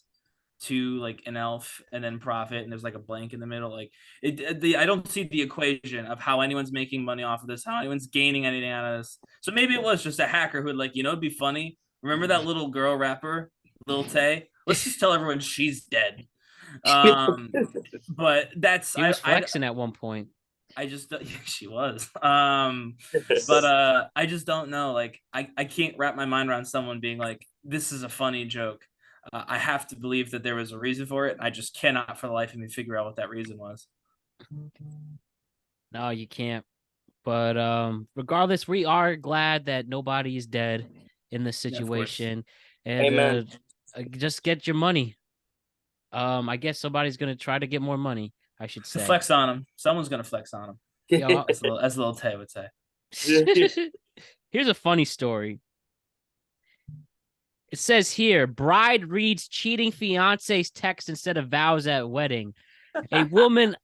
D: to like an elf and then profit, and there's like a blank in the middle. Like I don't see the equation of how anyone's making money off of this, how anyone's gaining anything out of this. So maybe it was just a hacker who would like, it'd be funny. Remember that little girl rapper, Lil Tay? Let's just tell everyone she's dead. But that's
A: he was flexing at one point.
D: She was. But I just don't know. Like I can't wrap my mind around someone being like, this is a funny joke. I have to believe that there was a reason for it. I just cannot for the life of me figure out what that reason was.
A: No, you can't. But regardless, we are glad that nobody is dead in this situation. And just get your money. I guess somebody's gonna try to get more money, I should say.
D: Flex on him. Someone's gonna flex on him. Yo, as Lil Tay would say.
A: Here's a funny story. It says here, bride reads cheating fiance's text instead of vows at wedding. A woman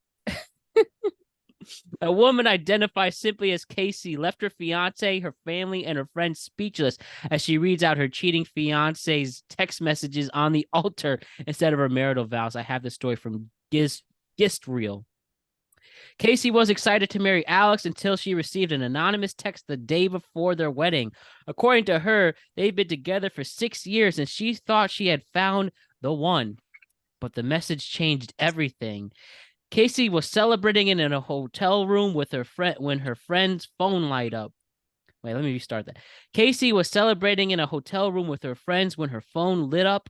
A: identified simply as Casey left her fiance, her family, and her friends speechless as she reads out her cheating fiance's text messages on the altar instead of her marital vows. I have the story from Gistreel. Casey was excited to marry Alex until she received an anonymous text the day before their wedding. According to her, they'd been together for 6 years and she thought she had found the one. But the message changed everything. Casey was celebrating in a hotel room with her friend when her friend's phone light up. Wait, let me restart that. Casey was celebrating in a hotel room with her friends when her phone lit up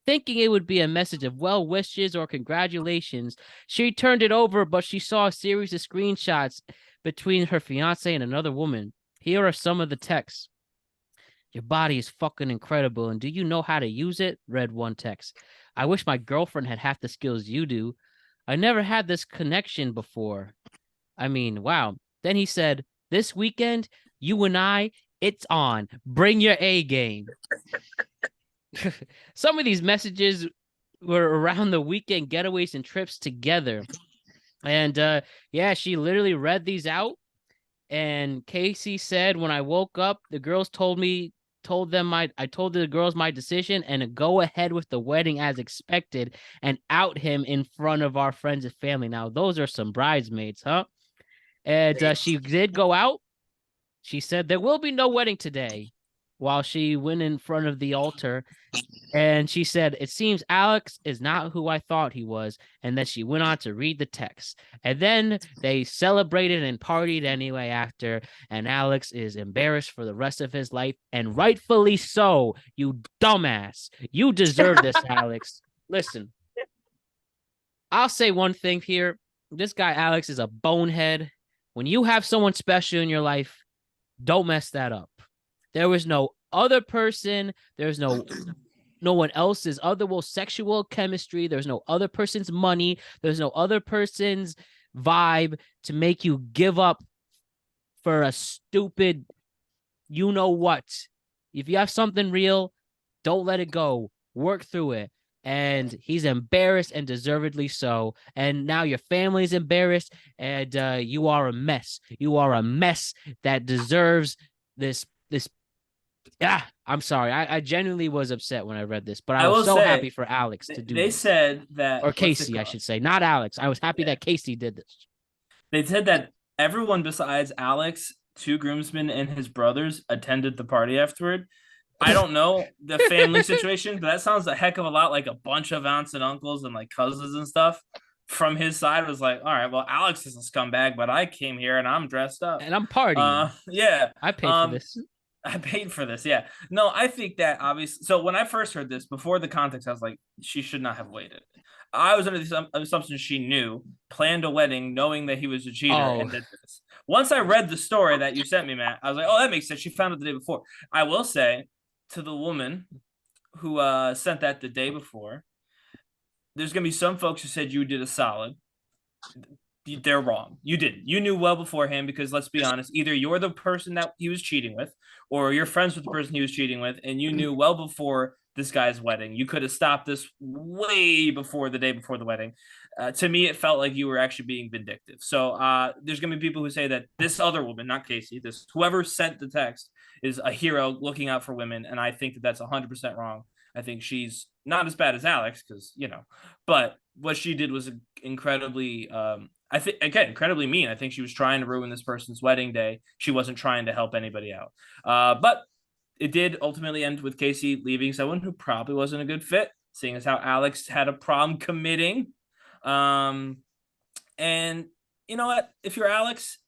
A: Thinking it would be a message of well wishes or congratulations, she turned it over, but she saw a series of screenshots between her fiance and another woman. Here are some of the texts. Your body is fucking incredible, and do you know how to use it? Read one text. I wish my girlfriend had half the skills you do. I never had this connection before. I mean, wow. Then he said, this weekend, you and I, it's on. Bring your A game. Some of these messages were around the weekend getaways and trips together. And yeah, she literally read these out. And Casey said, when I woke up, the girls told the girls my decision and to go ahead with the wedding as expected and out him in front of our friends and family. Now, those are some bridesmaids, huh? And she did go out. She said there will be no wedding today while she went in front of the altar. And she said, it seems Alex is not who I thought he was. And then she went on to read the text. And then they celebrated and partied anyway after. And Alex is embarrassed for the rest of his life. And rightfully so, you dumbass. You deserve this, Alex. Listen, I'll say one thing here. This guy, Alex, is a bonehead. When you have someone special in your life, don't mess that up. There was no other person. There's no one else's other sexual chemistry. There's no other person's money. There's no other person's vibe to make you give up for a stupid, you know what. If you have something real, don't let it go. Work through it. And he's embarrassed, and deservedly so. And now your family's embarrassed, and you are a mess. You are a mess that deserves this. I'm sorry. I genuinely was upset when I read this, but I was so happy for Alex to do
D: this. They said that,
A: or Casey, I should say, not Alex. I was happy that Casey did this.
D: They said that everyone besides Alex, two groomsmen, and his brothers attended the party afterward. I don't know the family situation, but that sounds a heck of a lot like a bunch of aunts and uncles and like cousins and stuff from his side. Was like, all right, well, Alex is a scumbag, but I came here and I'm dressed up
A: and I'm partying.
D: Yeah,
A: I paid for this.
D: I paid for this. Yeah. No, I think that obviously. So when I first heard this, before the context, I was like, she should not have waited. I was under the assumption she knew, planned a wedding, knowing that he was a cheater, and did this. Once I read the story that you sent me, Matt, I was like, oh, that makes sense. She found it the day before. I will say to the woman who sent that the day before, there's going to be some folks who said you did a solid. They're wrong. You didn't. You knew well beforehand because, let's be honest, either you're the person that he was cheating with or you're friends with the person he was cheating with, and you knew well before this guy's wedding. You could have stopped this way before the day before the wedding. To me, it felt like you were actually being vindictive. So there's going to be people who say that this other woman, not Casey, this whoever sent the text is a hero looking out for women, and I think that that's 100% wrong. I think she's not as bad as Alex because, but what she did was incredibly I think, again, incredibly mean. I think she was trying to ruin this person's wedding day. She wasn't trying to help anybody out. But it did ultimately end with Casey leaving someone who probably wasn't a good fit, seeing as how Alex had a problem committing. And you know what? If you're Alex,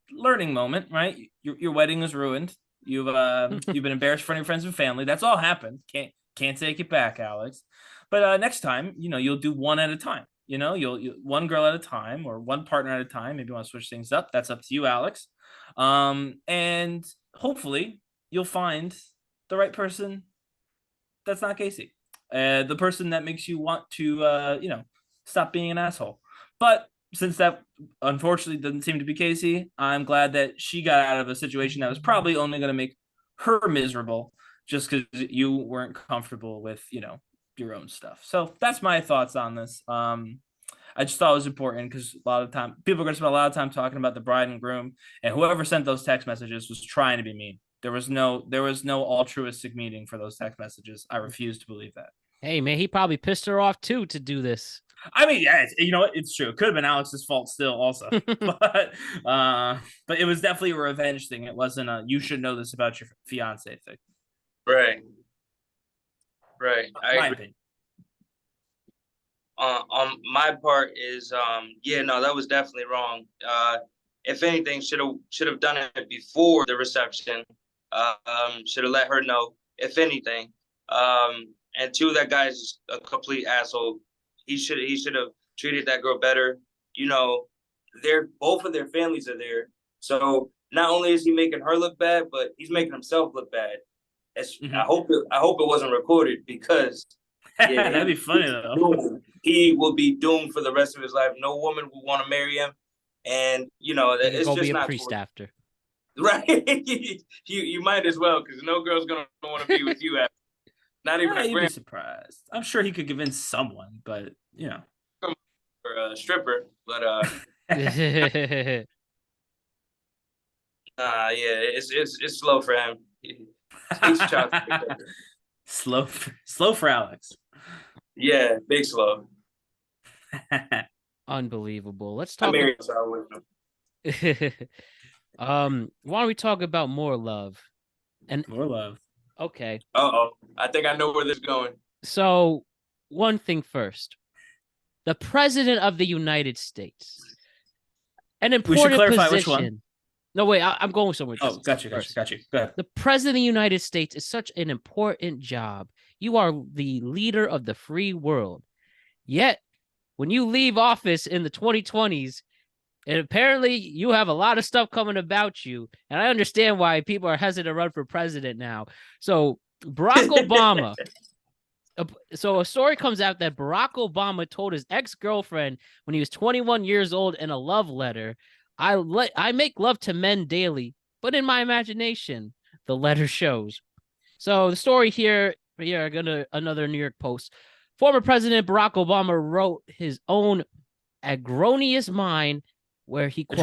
D: learning moment, right? Your wedding is ruined. You've been embarrassed in front of your friends and family. That's all happened. Can't take it back, Alex. But next time, you'll do one at a time. You'll one girl at a time or one partner at a time. Maybe you want to switch things up. That's up to you, Alex. And hopefully you'll find the right person that's not Casey. The person that makes you want to, stop being an asshole. But since that unfortunately doesn't seem to be Casey, I'm glad that she got out of a situation that was probably only going to make her miserable just because you weren't comfortable with, your own stuff. So that's my thoughts on this. I just thought it was important because a lot of time people are going to spend a lot of time talking about the bride and groom, and whoever sent those text messages was trying to be mean. There was no altruistic meaning for those text messages. I refuse to believe that.
A: Hey man, he probably pissed her off too to do this.
D: I mean, yeah, it's true. It could have been Alex's fault still also, but it was definitely a revenge thing. It wasn't a you should know this about your fiance thing.
C: Right. I agree. On my part is that was definitely wrong. If anything, should have done it before the reception. Should have let her know. If anything, and two, that guy's a complete asshole. He should have treated that girl better. You know, they're both of their families are there, so not only is he making her look bad, but he's making himself look bad. I hope it wasn't recorded because
D: that'd be funny though.
C: He will be doomed for the rest of his life. No woman will want to marry him, and you know it's just
A: be a
C: not
A: priest
C: cool.
A: after.
C: Right? you might as well, because no girl's gonna want to be with you after. Not even
D: you'd be surprised. I'm sure he could convince someone, but you know,
C: or a stripper. But yeah, it's slow for him.
D: Slow for Alex.
C: Yeah, big slow.
A: Unbelievable. Let's talk. Why don't we talk about more love? And
D: more love.
A: Okay.
C: I think I know where this is going.
A: So, one thing first. The President of the United States. An important
D: we should clarify
A: position.
D: Which one?
A: No, wait, I'm going somewhere.
D: Oh, got you. Go ahead.
A: The President of the United States is such an important job. You are the leader of the free world. Yet, when you leave office in the 2020s, and apparently you have a lot of stuff coming about you, and I understand why people are hesitant to run for president now. So, Barack Obama... So a story comes out that Barack Obama told his ex-girlfriend when he was 21 years old in a love letter, I make love to men daily, but in my imagination, the letter shows. So the story here another New York Post. Former President Barack Obama wrote his own androgynous mind, where he quote,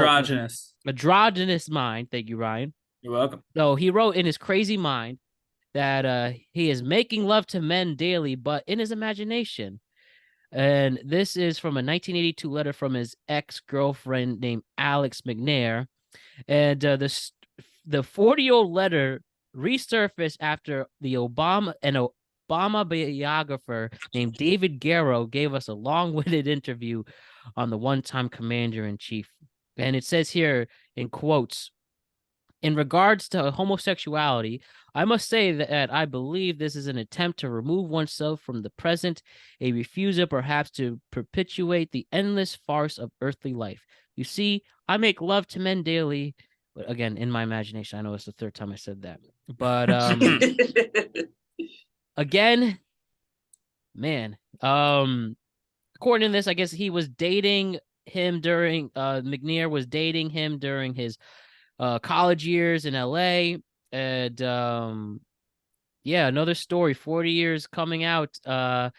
A: androgynous mind. Thank you, Ryan.
D: You're welcome.
A: So he wrote in his crazy mind that he is making love to men daily, but in his imagination. And this is from a 1982 letter from his ex-girlfriend named Alex McNair. And the 40-year-old letter resurfaced after an Obama biographer named David Garrow gave us a long-winded interview on the one-time commander-in-chief. And it says here in quotes, "In regards to homosexuality, I must say that I believe this is an attempt to remove oneself from the present, a refusal perhaps to perpetuate the endless farce of earthly life. You see, I make love to men daily," but again, in my imagination. I know it's the third time I said that. But again, man, according to this, I guess he was dating him during McNair was dating him during his college years in LA. And another story, 40 years coming out, and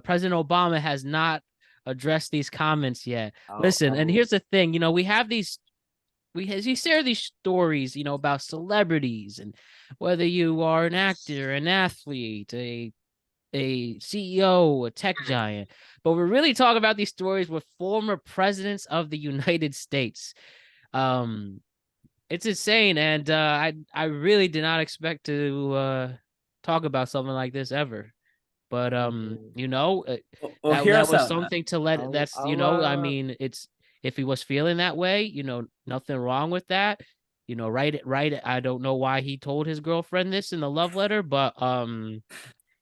A: President Obama has not addressed these comments yet. Listen, and here's the thing, we have these we share these stories, about celebrities, and whether you are an actor, an athlete, a CEO, a tech giant, but we're really talking about these stories with former presidents of the United States. It's insane, and I really did not expect to talk about something like this ever. But that was something to let. That's I mean, it's if he was feeling that way, nothing wrong with that. Right. I don't know why he told his girlfriend this in the love letter, but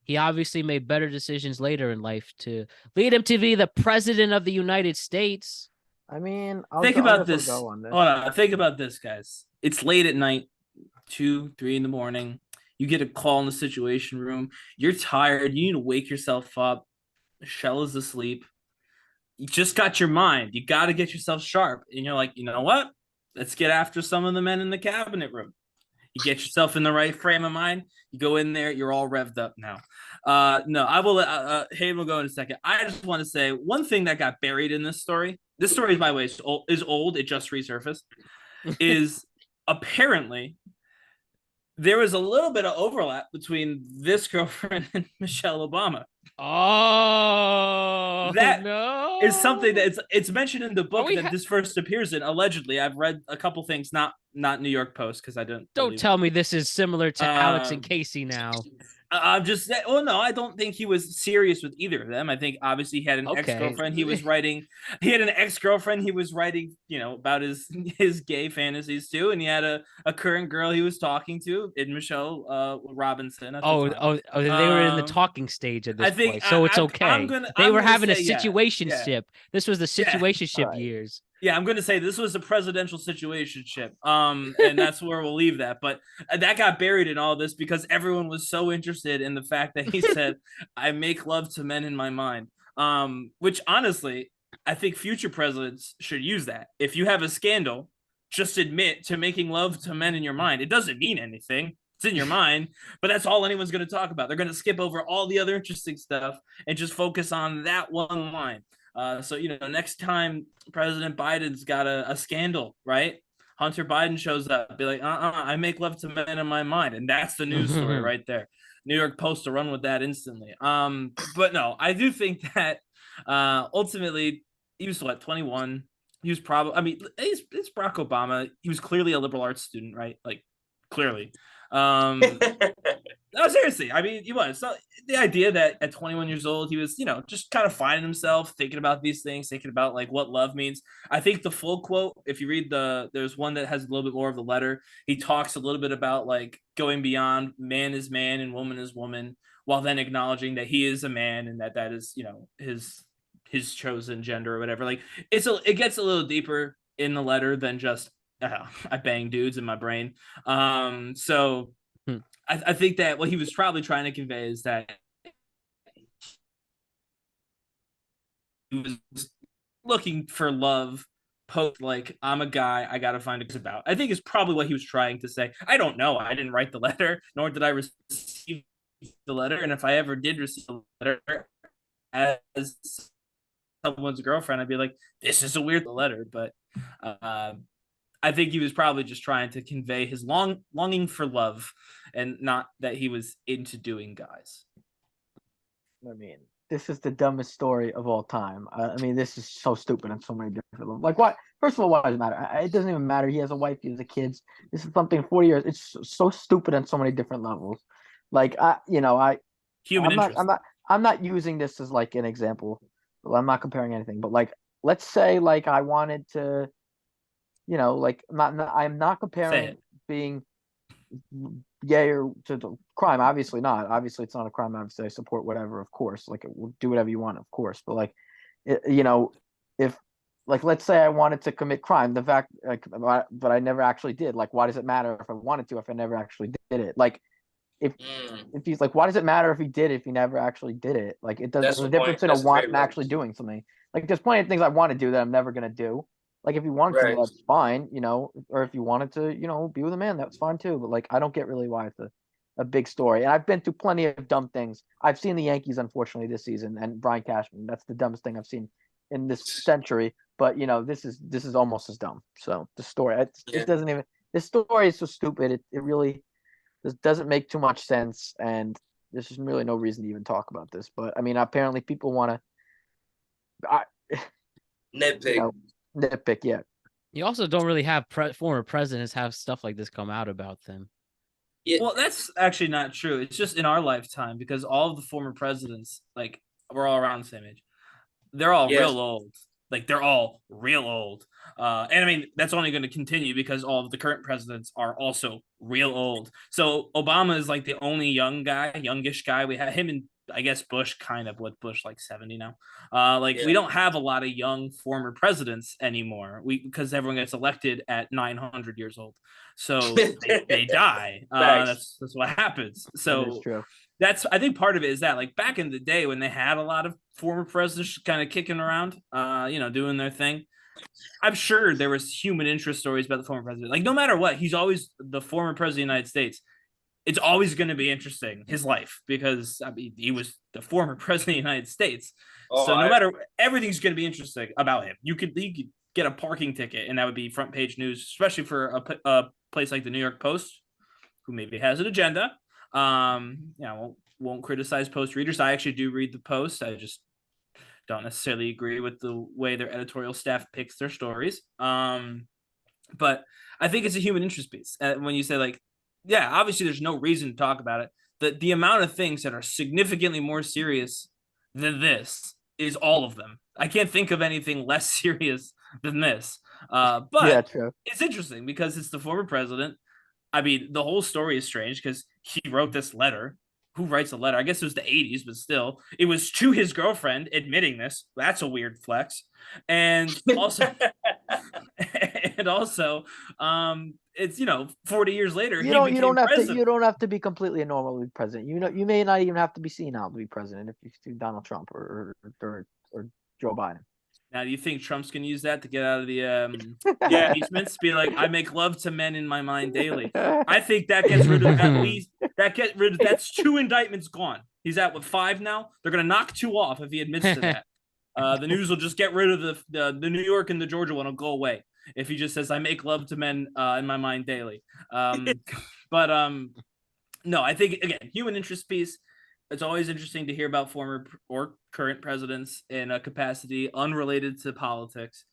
A: he obviously made better decisions later in life to lead him to be the president of the United States.
B: I mean,
D: think about this. Hold on. Think about this, guys. It's late at night, 2, 3 in the morning. You get a call in the Situation Room. You're tired. You need to wake yourself up. Michelle is asleep. You just got your mind. You got to get yourself sharp. And you're like, you know what? Let's get after some of the men in the cabinet room. You get yourself in the right frame of mind. You go in there. You're all revved up now. No, I will let Hayden will go in a second. I just want to say one thing that got buried in this story. This story, by the way, is old. It just resurfaced. Is apparently there was a little bit of overlap between this girlfriend and Michelle Obama.
A: Oh,
D: that
A: no.
D: is something that it's mentioned in the book that this first appears in. Allegedly, I've read a couple things, not New York Post, because I don't
A: tell me this is similar to Alex and Casey now.
D: I'm just well, no, I don't think he was serious with either of them. I think obviously he had an ex-girlfriend. He had an ex-girlfriend he was writing, about his gay fantasies too. And he had a current girl he was talking to in Michelle Robinson at the time.
A: They were in the talking stage at this
D: I think
A: point, so it's okay. They were having a situationship. This was the situationship
B: Right.
A: years.
D: Yeah, I'm going to say this was a presidential situationship. And that's where we'll leave that. But that got buried in all this because everyone was so interested in the fact that he said, "I make love to men in my mind." Which honestly, I think future presidents should use that. If you have a scandal, just admit to making love to men in your mind. It doesn't mean anything. It's in your mind, but that's all anyone's going to talk about. They're going to skip over all the other interesting stuff and just focus on that one line. So, next time President Biden's got a scandal, right? Hunter Biden shows up, be like, I make love to men in my mind. And that's the news story right there. New York Post to run with that instantly. But no, I do think that ultimately he was 21. He was probably, it's Barack Obama. He was clearly a liberal arts student, right? Like, clearly. No, seriously. He was. So the idea that at 21 years old, he was, just kind of finding himself, thinking about these things, thinking about like what love means. I think the full quote, if you read there's one that has a little bit more of the letter. He talks a little bit about like going beyond man is man and woman is woman, while then acknowledging that he is a man and that is, his chosen gender or whatever. Like it gets a little deeper in the letter than just I bang dudes in my brain. So I think that what he was probably trying to convey is that he was looking for love post like I'm a guy I gotta find a about. I think is probably what he was trying to say. I don't know. I didn't write the letter, nor did I receive the letter. And if I ever did receive a letter as someone's girlfriend, I'd be like, this is a weird letter. But I think he was probably just trying to convey his longing for love and not that he was into doing guys.
B: This is the dumbest story of all time. This is so stupid on so many different levels. Like, why? First of all, why does it matter? It doesn't even matter. He has a wife. He has a kids. This is something 40 years. It's so stupid on so many different levels. Like, I'm not using this as like an example. Well, I'm not comparing anything, but like, let's say like I wanted to, I'm not comparing being gay or to the crime. Obviously not. Obviously, it's not a crime. Obviously, I support whatever. Of course, like do whatever you want. Of course, but like, if like let's say I wanted to commit crime, the fact like, but I never actually did. Like, why does it matter if I wanted to if I never actually did it? Like, if he's like, why does it matter if he did it if he never actually did it? Like, it doesn't. There's a difference in a want and actually doing something. Like, there's plenty of things I want to do that I'm never gonna do. Like, if you wanted to, that's fine, or if you wanted to, be with a man, that's fine too. But like, I don't get really why it's a big story. And I've been through plenty of dumb things. I've seen the Yankees, unfortunately, this season, and Brian Cashman. That's the dumbest thing I've seen in this century. But this is almost as dumb. So the story, it doesn't even. This story is so stupid. It really doesn't make too much sense, and there's just really no reason to even talk about this. But apparently people want to
C: nitpick.
B: Nitpick, yeah.
A: You also don't really have former presidents have stuff like this come out about them.
D: Yeah. Well, that's actually not true. It's just in our lifetime because all of the former presidents, like we're all around the same age. They're all real old. Like they're all real old. And that's only going to continue because all of the current presidents are also real old. So Obama is like the only youngish guy. We have him and I guess Bush kind of with Bush like 70 now. We don't have a lot of young former presidents anymore. Because everyone gets elected at 900 years old, so they die. That's what happens. So
B: that is true.
D: I think part of it is that like back in the day when they had a lot of former presidents kind of kicking around, doing their thing. I'm sure there was human interest stories about the former president. Like no matter what, he's always the former president of the United States. It's always going to be interesting, his life, because he was the former president of the United States. So no matter, everything's going to be interesting about him. You could get a parking ticket, and that would be front page news, especially for a place like the New York Post, who maybe has an agenda. Won't criticize Post readers. I actually do read the Post. I just don't necessarily agree with the way their editorial staff picks their stories. But I think it's a human interest piece. When you say like, yeah, obviously there's no reason to talk about it. the amount of things that are significantly more serious than this is all of them. I can't think of anything less serious than this. But
B: true.
D: it's interesting because it's the former president. I mean, the whole story is strange because he wrote this letter. Who writes a letter? I guess it was the 80s, but still, it was to his girlfriend admitting this. That's a weird flex. And also, and also, it's 40 years later,
B: You
D: he
B: don't
D: became president.
B: you don't have to be completely normal to be president. You may not even have to be senile to be president if you do Donald Trump or Joe Biden.
D: Now, do you think Trump's gonna use that to get out of the
C: Yeah.
D: impeachments? Be like, I make love to men in my mind daily. I think that gets rid of at least that's 2 indictments gone. He's at 5 now. They're gonna knock 2 off if he admits to that. The news will just get rid of the New York and the Georgia one will go away if he just says I make love to men in my mind daily. But no, I think again, human interest piece. It's always interesting to hear about former or current presidents in a capacity unrelated to politics.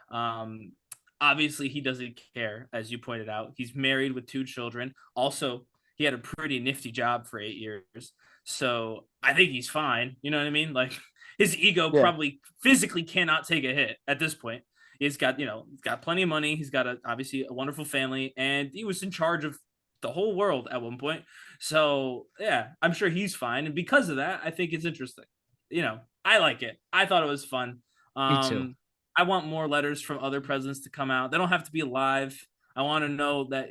D: Obviously, he doesn't care, as you pointed out. He's married with 2 children. Also, he had a pretty nifty job for 8 years. So I think he's fine. You know what I mean? Like his ego probably physically cannot take a hit at this point. He's got, he's got plenty of money. He's got obviously a wonderful family, and he was in charge of the whole world at one point. So yeah, I'm sure he's fine. And because of that, I think it's interesting. I like it. I thought it was fun.
A: Me too.
D: I want more letters from other presidents to come out. They don't have to be live. I want to know that,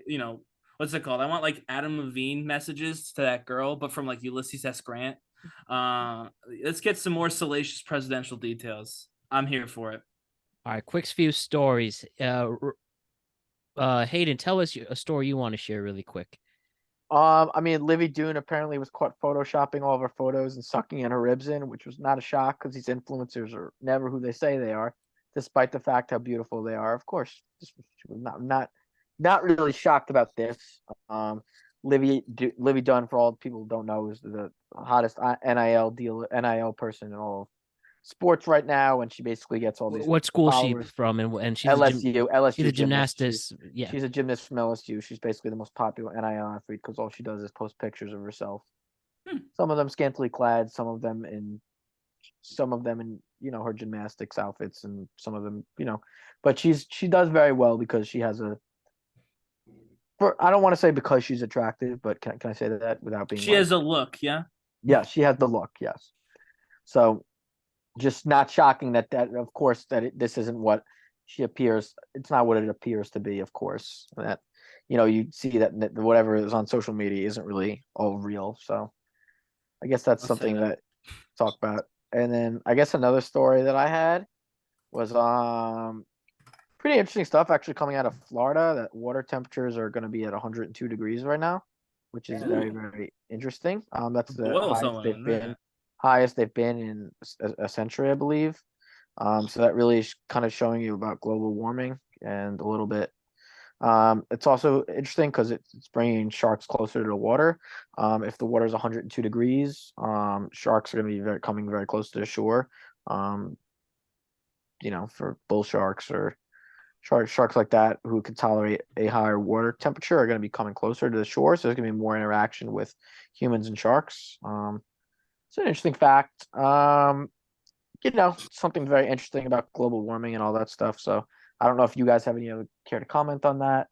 D: what's it called? I want like Adam Levine messages to that girl, but from like Ulysses S. Grant. Let's get some more salacious presidential details. I'm here for it.
A: All right, quick few stories. Hayden, tell us a story you want to share really quick.
B: I mean, Livy Dune apparently was caught photoshopping all of her photos and sucking in her ribs in, which was not a shock because these influencers are never who they say they are, despite the fact how beautiful they are. Of course, she was not really shocked about this. Livy Dunn, for all people who don't know, is the hottest NIL person in all of sports right now, and she basically gets all these.
A: What school
B: followers.
A: She from? And she's
B: LSU.
A: She's a gymnast. Yeah,
B: she's a gymnast from LSU. She's basically the most popular NIL athlete because all she does is post pictures of herself. Some of them scantily clad, some of them in her gymnastics outfits, and some of them But she does very well because she has I don't want to say because she's attractive, but can I say that without being?
D: She has a look, yeah.
B: Yeah, she has the look. Yes. So. Just not shocking that of course this isn't what she appears. It's not what it appears to be. Of course, that you see that whatever is on social media isn't really all real. So I guess that's something that talk about. And then I guess another story that I had was pretty interesting stuff actually coming out of Florida. That water temperatures are going to be at 102 degrees right now, which is very, very interesting. That's the highest they've been in a century, I believe. So that really is kind of showing you about global warming and a little bit. It's also interesting because it's bringing sharks closer to the water. If the water is 102 degrees, sharks are going to be coming very close to the shore. For bull sharks or sharks like that who can tolerate a higher water temperature are going to be coming closer to the shore. So there's going to be more interaction with humans and sharks. It's an interesting fact. Something very interesting about global warming and all that stuff. So I don't know if you guys have any other care to comment on that,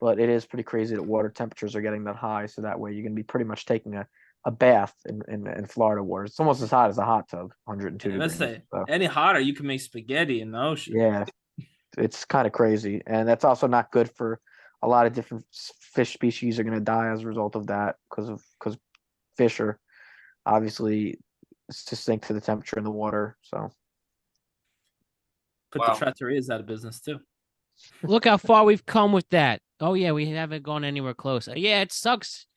B: but it is pretty crazy that water temperatures are getting that high. So that way you're going to be pretty much taking a bath in Florida water. It's almost as hot as a hot tub, 102 degrees.
D: Say, so. Any hotter, you can make spaghetti in the ocean.
B: Yeah, it's kind of crazy. And that's also not good for a lot of different fish species are going to die as a result of that because fish are obviously succinct to the temperature in the water. So
D: put the trattorias out of business too.
A: Look how far we've come with that. Oh yeah, we haven't gone anywhere close. Yeah, it sucks.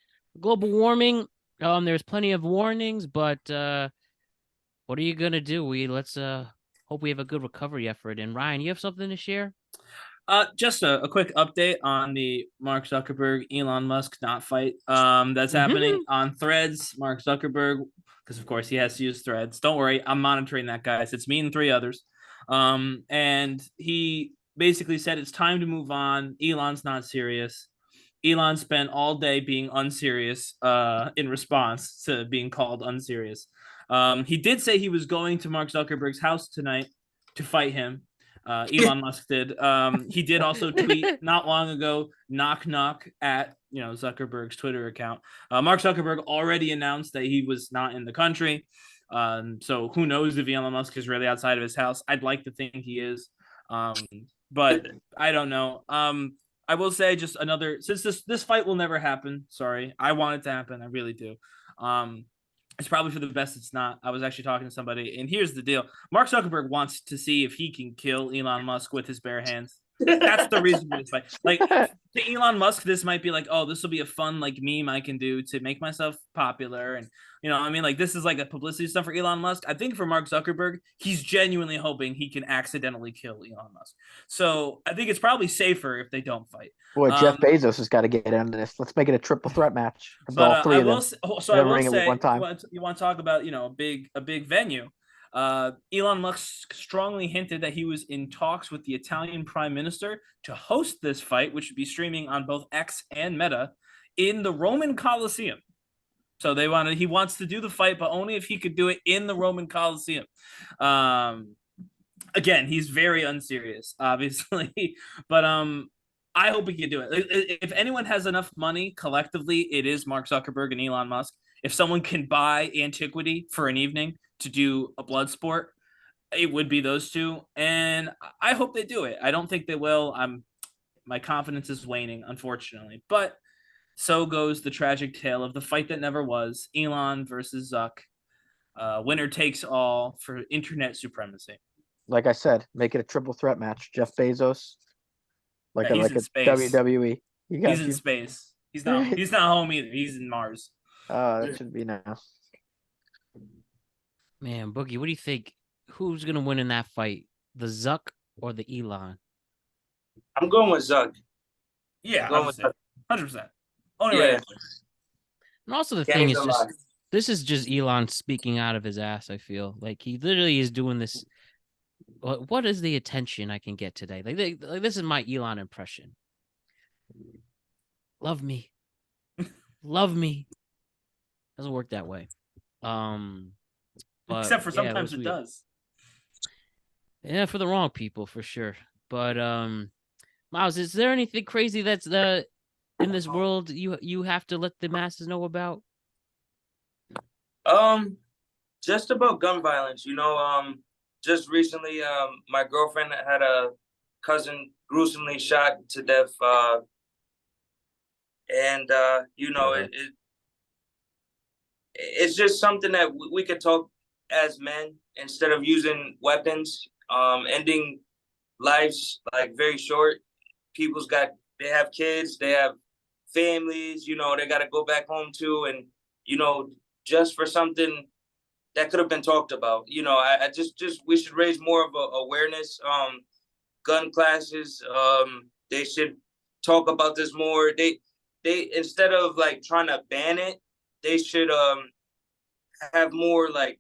A: Global warming. There's plenty of warnings, but what are you gonna do? Let's hope we have a good recovery effort. And Ryan, you have something to share?
D: Just a quick update on the Mark Zuckerberg Elon Musk not fight that's happening on Threads. Mark Zuckerberg, because of course he has to use Threads. Don't worry, I'm monitoring that, guys. It's me and 3 others. And he basically said it's time to move on. Elon's not serious. Elon spent all day being unserious in response to being called unserious. He did say he was going to Mark Zuckerberg's house tonight to fight him. Elon Musk did. He did also tweet not long ago, knock knock at Zuckerberg's Twitter account. Mark Zuckerberg already announced that he was not in the country. So who knows if Elon Musk is really outside of his house? I'd like to think he is, but I don't know. I will say just another, since this fight will never happen. Sorry, I want it to happen. I really do. It's probably for the best it's not. I was actually talking to somebody, and here's the deal. Mark Zuckerberg wants to see if he can kill Elon Musk with his bare hands. That's the reason for this fight. Like, to Elon Musk, this might be like, oh, this will be a fun like meme I can do to make myself popular. And I mean, like, this is like a publicity stuff for Elon Musk. I think for Mark Zuckerberg, he's genuinely hoping he can accidentally kill Elon Musk. So I think it's probably safer if they don't fight.
B: Boy, Jeff Bezos has got to get into this. Let's make it a triple threat match.
D: But
B: all three
D: I
B: of
D: will.
B: them.
D: So I will
B: ring at
D: say,
B: one time.
D: you want to talk about a big venue. Elon Musk strongly hinted that he was in talks with the Italian Prime Minister to host this fight, which would be streaming on both X and Meta in the Roman Colosseum. So he wants to do the fight, but only if he could do it in the Roman Colosseum. Again, he's very unserious, obviously, but I hope he can do it. If anyone has enough money collectively, it is Mark Zuckerberg and Elon Musk. If someone can buy antiquity for an evening to do a blood sport, it would be those two. And I hope they do it. I don't think they will. My confidence is waning, unfortunately. But so goes the tragic tale of the fight that never was. Elon versus Zuck. Winner takes all for internet supremacy.
B: Like I said, make it a triple threat match. Jeff Bezos. Like
D: Yeah,
B: a WWE.
D: He's in space. He's not home either. He's in Mars.
B: That should be now.
A: Man, Boogie, what do you think? Who's gonna win in that fight? The Zuck or the Elon?
C: I'm going with Zuck.
D: Yeah, 100%. Only right.
A: And also the thing is just this is just Elon speaking out of his ass. I feel like he literally is doing this. What is the attention I can get today? Like this is my Elon impression. Love me, love me. Doesn't work that way.
D: Except for sometimes it does.
A: Yeah, for the wrong people, for sure. But Myles, is there anything crazy that's in this world you have to let the masses know about?
C: Just about gun violence. Just recently, my girlfriend had a cousin gruesomely shot to death. It's just something that we could talk as men instead of using weapons. Ending lives like very short. They have kids, they have families, they got to go back home to, and just for something that could have been talked about. I just we should raise more of a awareness. Gun classes, they should talk about this more. They instead of like trying to ban it, they should have more like,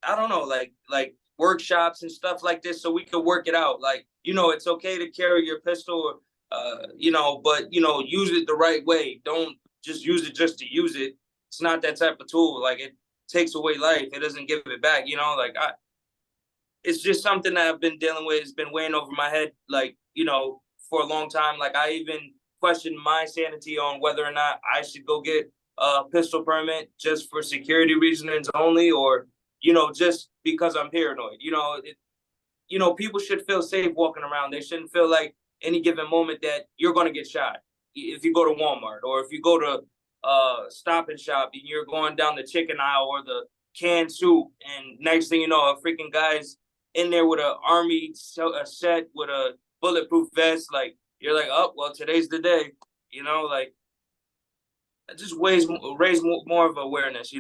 C: I don't know, like workshops and stuff like this, so we could work it out. Like, it's okay to carry your pistol, but use it the right way. Don't just use it just to use it. It's not that type of tool. Like, it takes away life. It doesn't give it back. It's just something that I've been dealing with. It's been weighing over my head, like, for a long time. Like, I even questioned my sanity on whether or not I should go get a pistol permit just for security reasons only, or, just because I'm paranoid. People should feel safe walking around. They shouldn't feel like any given moment that you're going to get shot. If you go to Walmart, or if you go to Stop and Shop and you're going down the chicken aisle or the canned soup, and next thing you know, a freaking guy's in there with an army set with a bulletproof vest, like, you're like, oh, well, today's the day, like, it just raise more of awareness,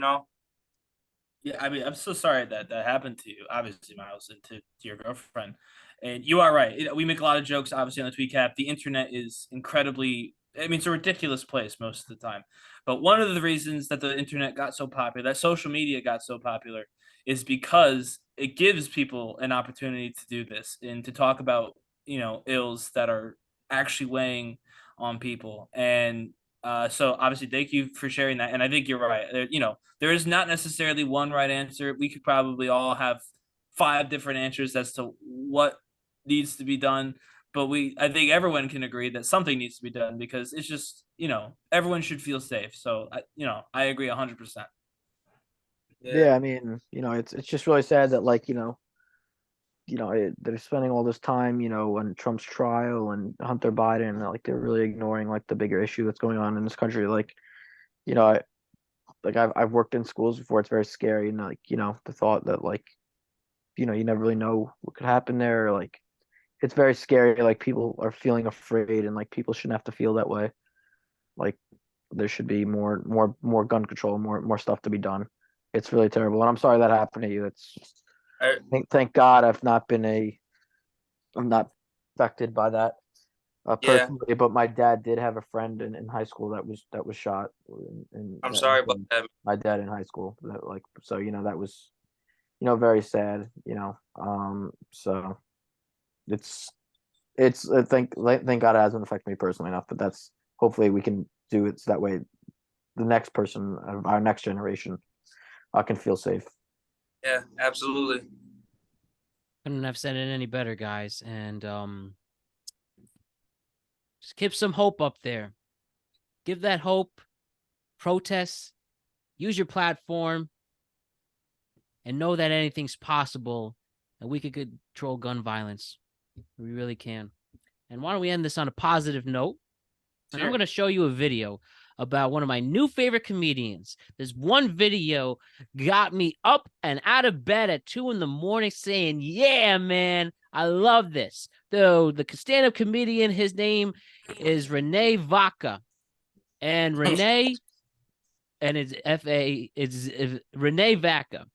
D: Yeah, I mean, I'm so sorry that happened to you, obviously, Myles, and to your girlfriend. And you are right. We make a lot of jokes, obviously, on the Tweet Cap. The internet is incredibly, it's a ridiculous place most of the time. But one of the reasons that the internet got so popular, that social media got so popular, is because it gives people an opportunity to do this and to talk about, ills that are actually weighing on people. And so obviously, thank you for sharing that. And I think you're right. There is not necessarily one right answer. We could probably all have 5 different answers as to what needs to be done. But I think everyone can agree that something needs to be done, because it's just, everyone should feel safe. So, I agree 100%.
B: Yeah, I mean, it's just really sad that they're spending all this time, on Trump's trial and Hunter Biden, like they're really ignoring like the bigger issue that's going on in this country. Like, I've worked in schools before. It's very scary, and the thought that you never really know what could happen there. Like, it's very scary. Like, people are feeling afraid, and like people shouldn't have to feel that way. Like, there should be more gun control, more stuff to be done. It's really terrible, and I'm sorry that happened to you. Thank God I'm not affected by that personally. But my dad did have a friend in high school that was shot.
C: I'm sorry about that.
B: My dad in high school, that was very sad. So thank God it hasn't affected me personally enough. But that's hopefully we can do it so that way the next person, our next generation, can feel safe.
C: Yeah, absolutely.
A: Couldn't have said it any better, guys. And just keep some hope up there. Give that hope. Protest. Use your platform. And know that anything's possible. And we could control gun violence. We really can. And why don't we end this on a positive note? And I'm going to show you a video about one of my new favorite comedians. This one video got me up and out of bed at 2 a.m. saying, yeah, man, I love this. Though the stand-up comedian, his name is Renee Vaca. And Renee, and it's F-A, it's Renee Vaca.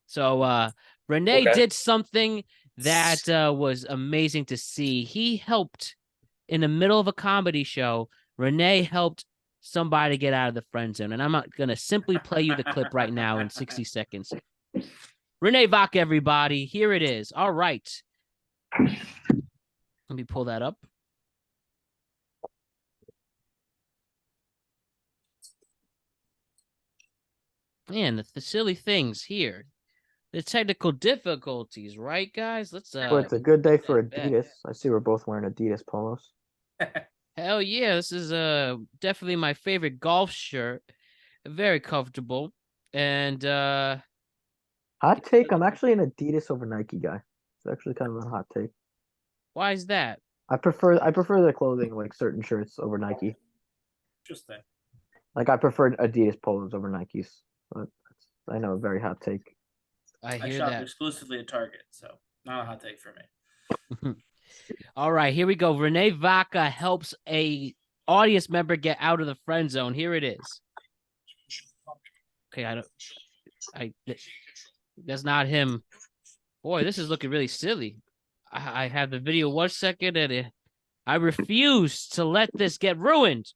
A: So Renee did something that was amazing to see. He helped, in the middle of a comedy show, Renee helped somebody get out of the friend zone. And I'm not going to simply play you the clip right now in 60 seconds. Renee Vaca, everybody. Here it is. All right. Let me pull that up. Man, the silly things here. The technical difficulties, right, guys? Let's
B: Well, it's a good day for Adidas. I see we're both wearing Adidas polos.
A: Hell yeah, this is definitely my favorite golf shirt. Very comfortable. And
B: hot take, I'm actually an Adidas over Nike guy. It's actually kind of a hot take.
A: Why is that?
B: I prefer the clothing, like certain shirts, over Nike.
D: Interesting.
B: Like, I prefer Adidas polos over Nikes. But I know, a very hot take.
A: I hear
D: shop
A: that
D: exclusively at Target, so not a hot take for me.
A: All right, here we go. Renee Vaca helps a audience member get out of the friend zone. Here it is. Okay, that's not him. Boy, this is looking really silly. I have the video 1 second, and I refuse to let this get ruined.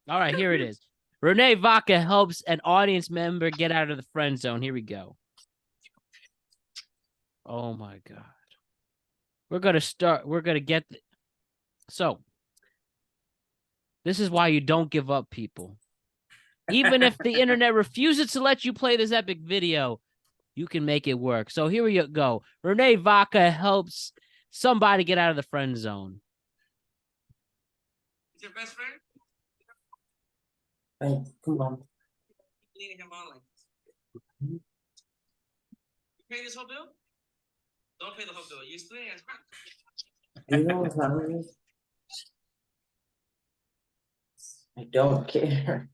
A: All right, here it is. Renee Vaca helps an audience member get out of the friend zone. Here we go. Oh my God. We're going to get. So, this is why you don't give up, people. Even if the internet refuses to let you play this epic video, you can make it work. So here we go. Renee Vaca helps somebody get out of the friend zone.
C: Is your best friend?
B: Hey, come on.
C: Leading him on like this. You pay this whole bill? Don't pay the whole bill. You still ain't
E: You know what time it is? I don't care.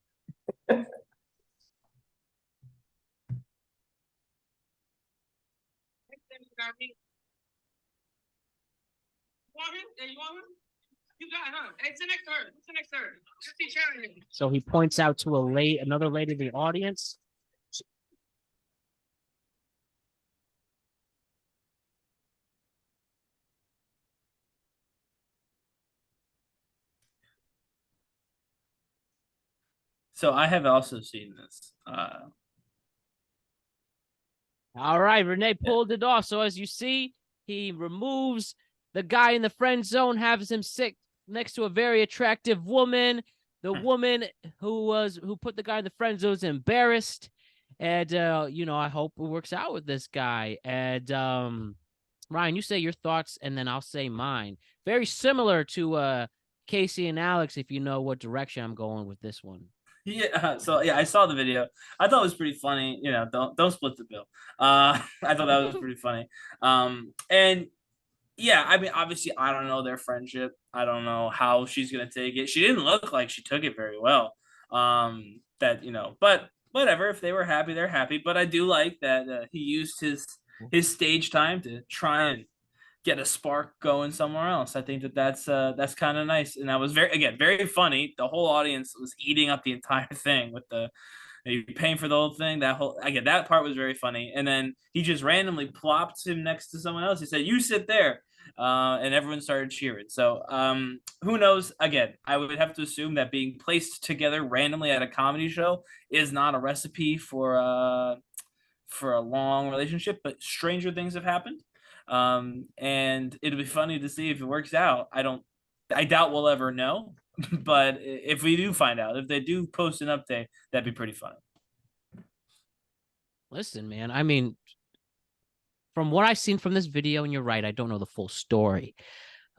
C: You got it, huh? Hey, sit next to her. Sit next to her. Just be chatting.
A: So he points out to another lady in the audience.
D: So I have also seen this.
A: All right, Renee pulled it off. So as you see, he removes the guy in the friend zone, has him sit next to a very attractive woman. The woman who put the guy in the friend zone is embarrassed. And I hope it works out with this guy. And Ryan, you say your thoughts, and then I'll say mine. Very similar to Casey and Alex, if you know what direction I'm going with this one.
D: Yeah, so yeah, I saw the video. I thought it was pretty funny. Don't split the bill. I thought that was pretty funny. And yeah, I mean, obviously, I don't know their friendship. I don't know how she's gonna take it. She didn't look like she took it very well. But whatever. If they were happy, they're happy. But I do like that he used his stage time to try and get a spark going somewhere else. I think that's kind of nice, and that was very funny. The whole audience was eating up the entire thing with the you paying for the whole thing. That part was very funny, and then he just randomly plopped him next to someone else. He said, "You sit there," and everyone started cheering. So who knows? Again, I would have to assume that being placed together randomly at a comedy show is not a recipe for a long relationship, but stranger things have happened. And it'll be funny to see if it works out. I doubt we'll ever know, but if we do find out, if they do post an update, that'd be pretty funny.
A: Listen, man, I mean, from what I've seen from this video, and you're right, I don't know the full story,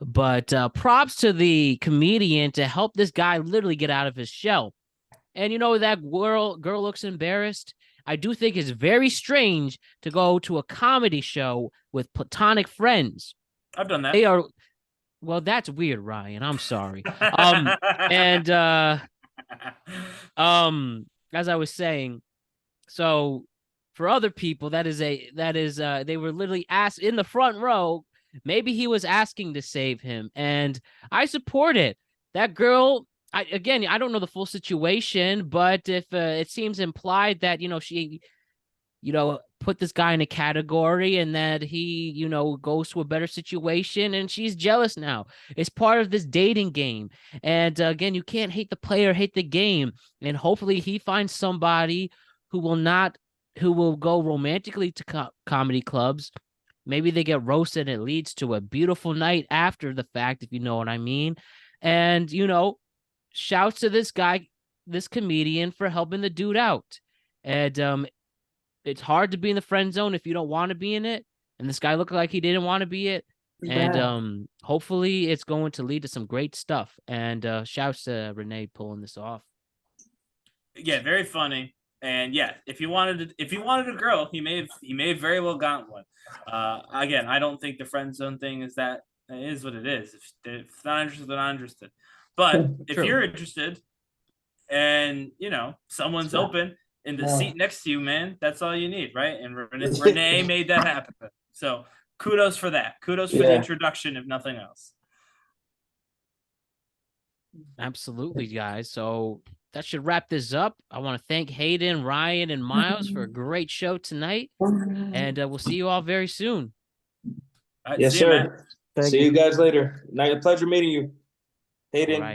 A: but props to the comedian to help this guy literally get out of his shell. And that girl looks embarrassed. I do think it's very strange to go to a comedy show with platonic friends.
D: I've done that.
A: They are, well, that's weird, Ryan. I'm sorry. And as I was saying, so for other people, that is they were literally asked in the front row. Maybe he was asking to save him, and I support it. That girl. I don't know the full situation, but if it seems implied that, she, put this guy in a category and that he, goes to a better situation and she's jealous now. It's part of this dating game. And again, you can't hate the player, hate the game. And hopefully he finds somebody who will go romantically to comedy clubs. Maybe they get roasted and it leads to a beautiful night after the fact, if you know what I mean. And, shouts to this guy, this comedian, for helping the dude out. And it's hard to be in the friend zone if you don't want to be in it. And this guy looked like he didn't want to be it. Yeah. And hopefully it's going to lead to some great stuff. And shouts to Renee pulling this off.
D: Yeah, very funny. And yeah, if you wanted a girl, he may have very well gotten one. Again, I don't think the friend zone thing is what it is. If it's not interested, they're not interested. But if you're interested and, someone's open in the seat next to you, man, that's all you need, right? And Renee made that happen. So kudos for that. Kudos for the introduction, if nothing else.
A: Absolutely, guys. So that should wrap this up. I want to thank Hayden, Ryan, and Myles for a great show tonight. And we'll see you all very soon.
C: Yes, sir. See you guys later. Night, a pleasure meeting you. Hayden.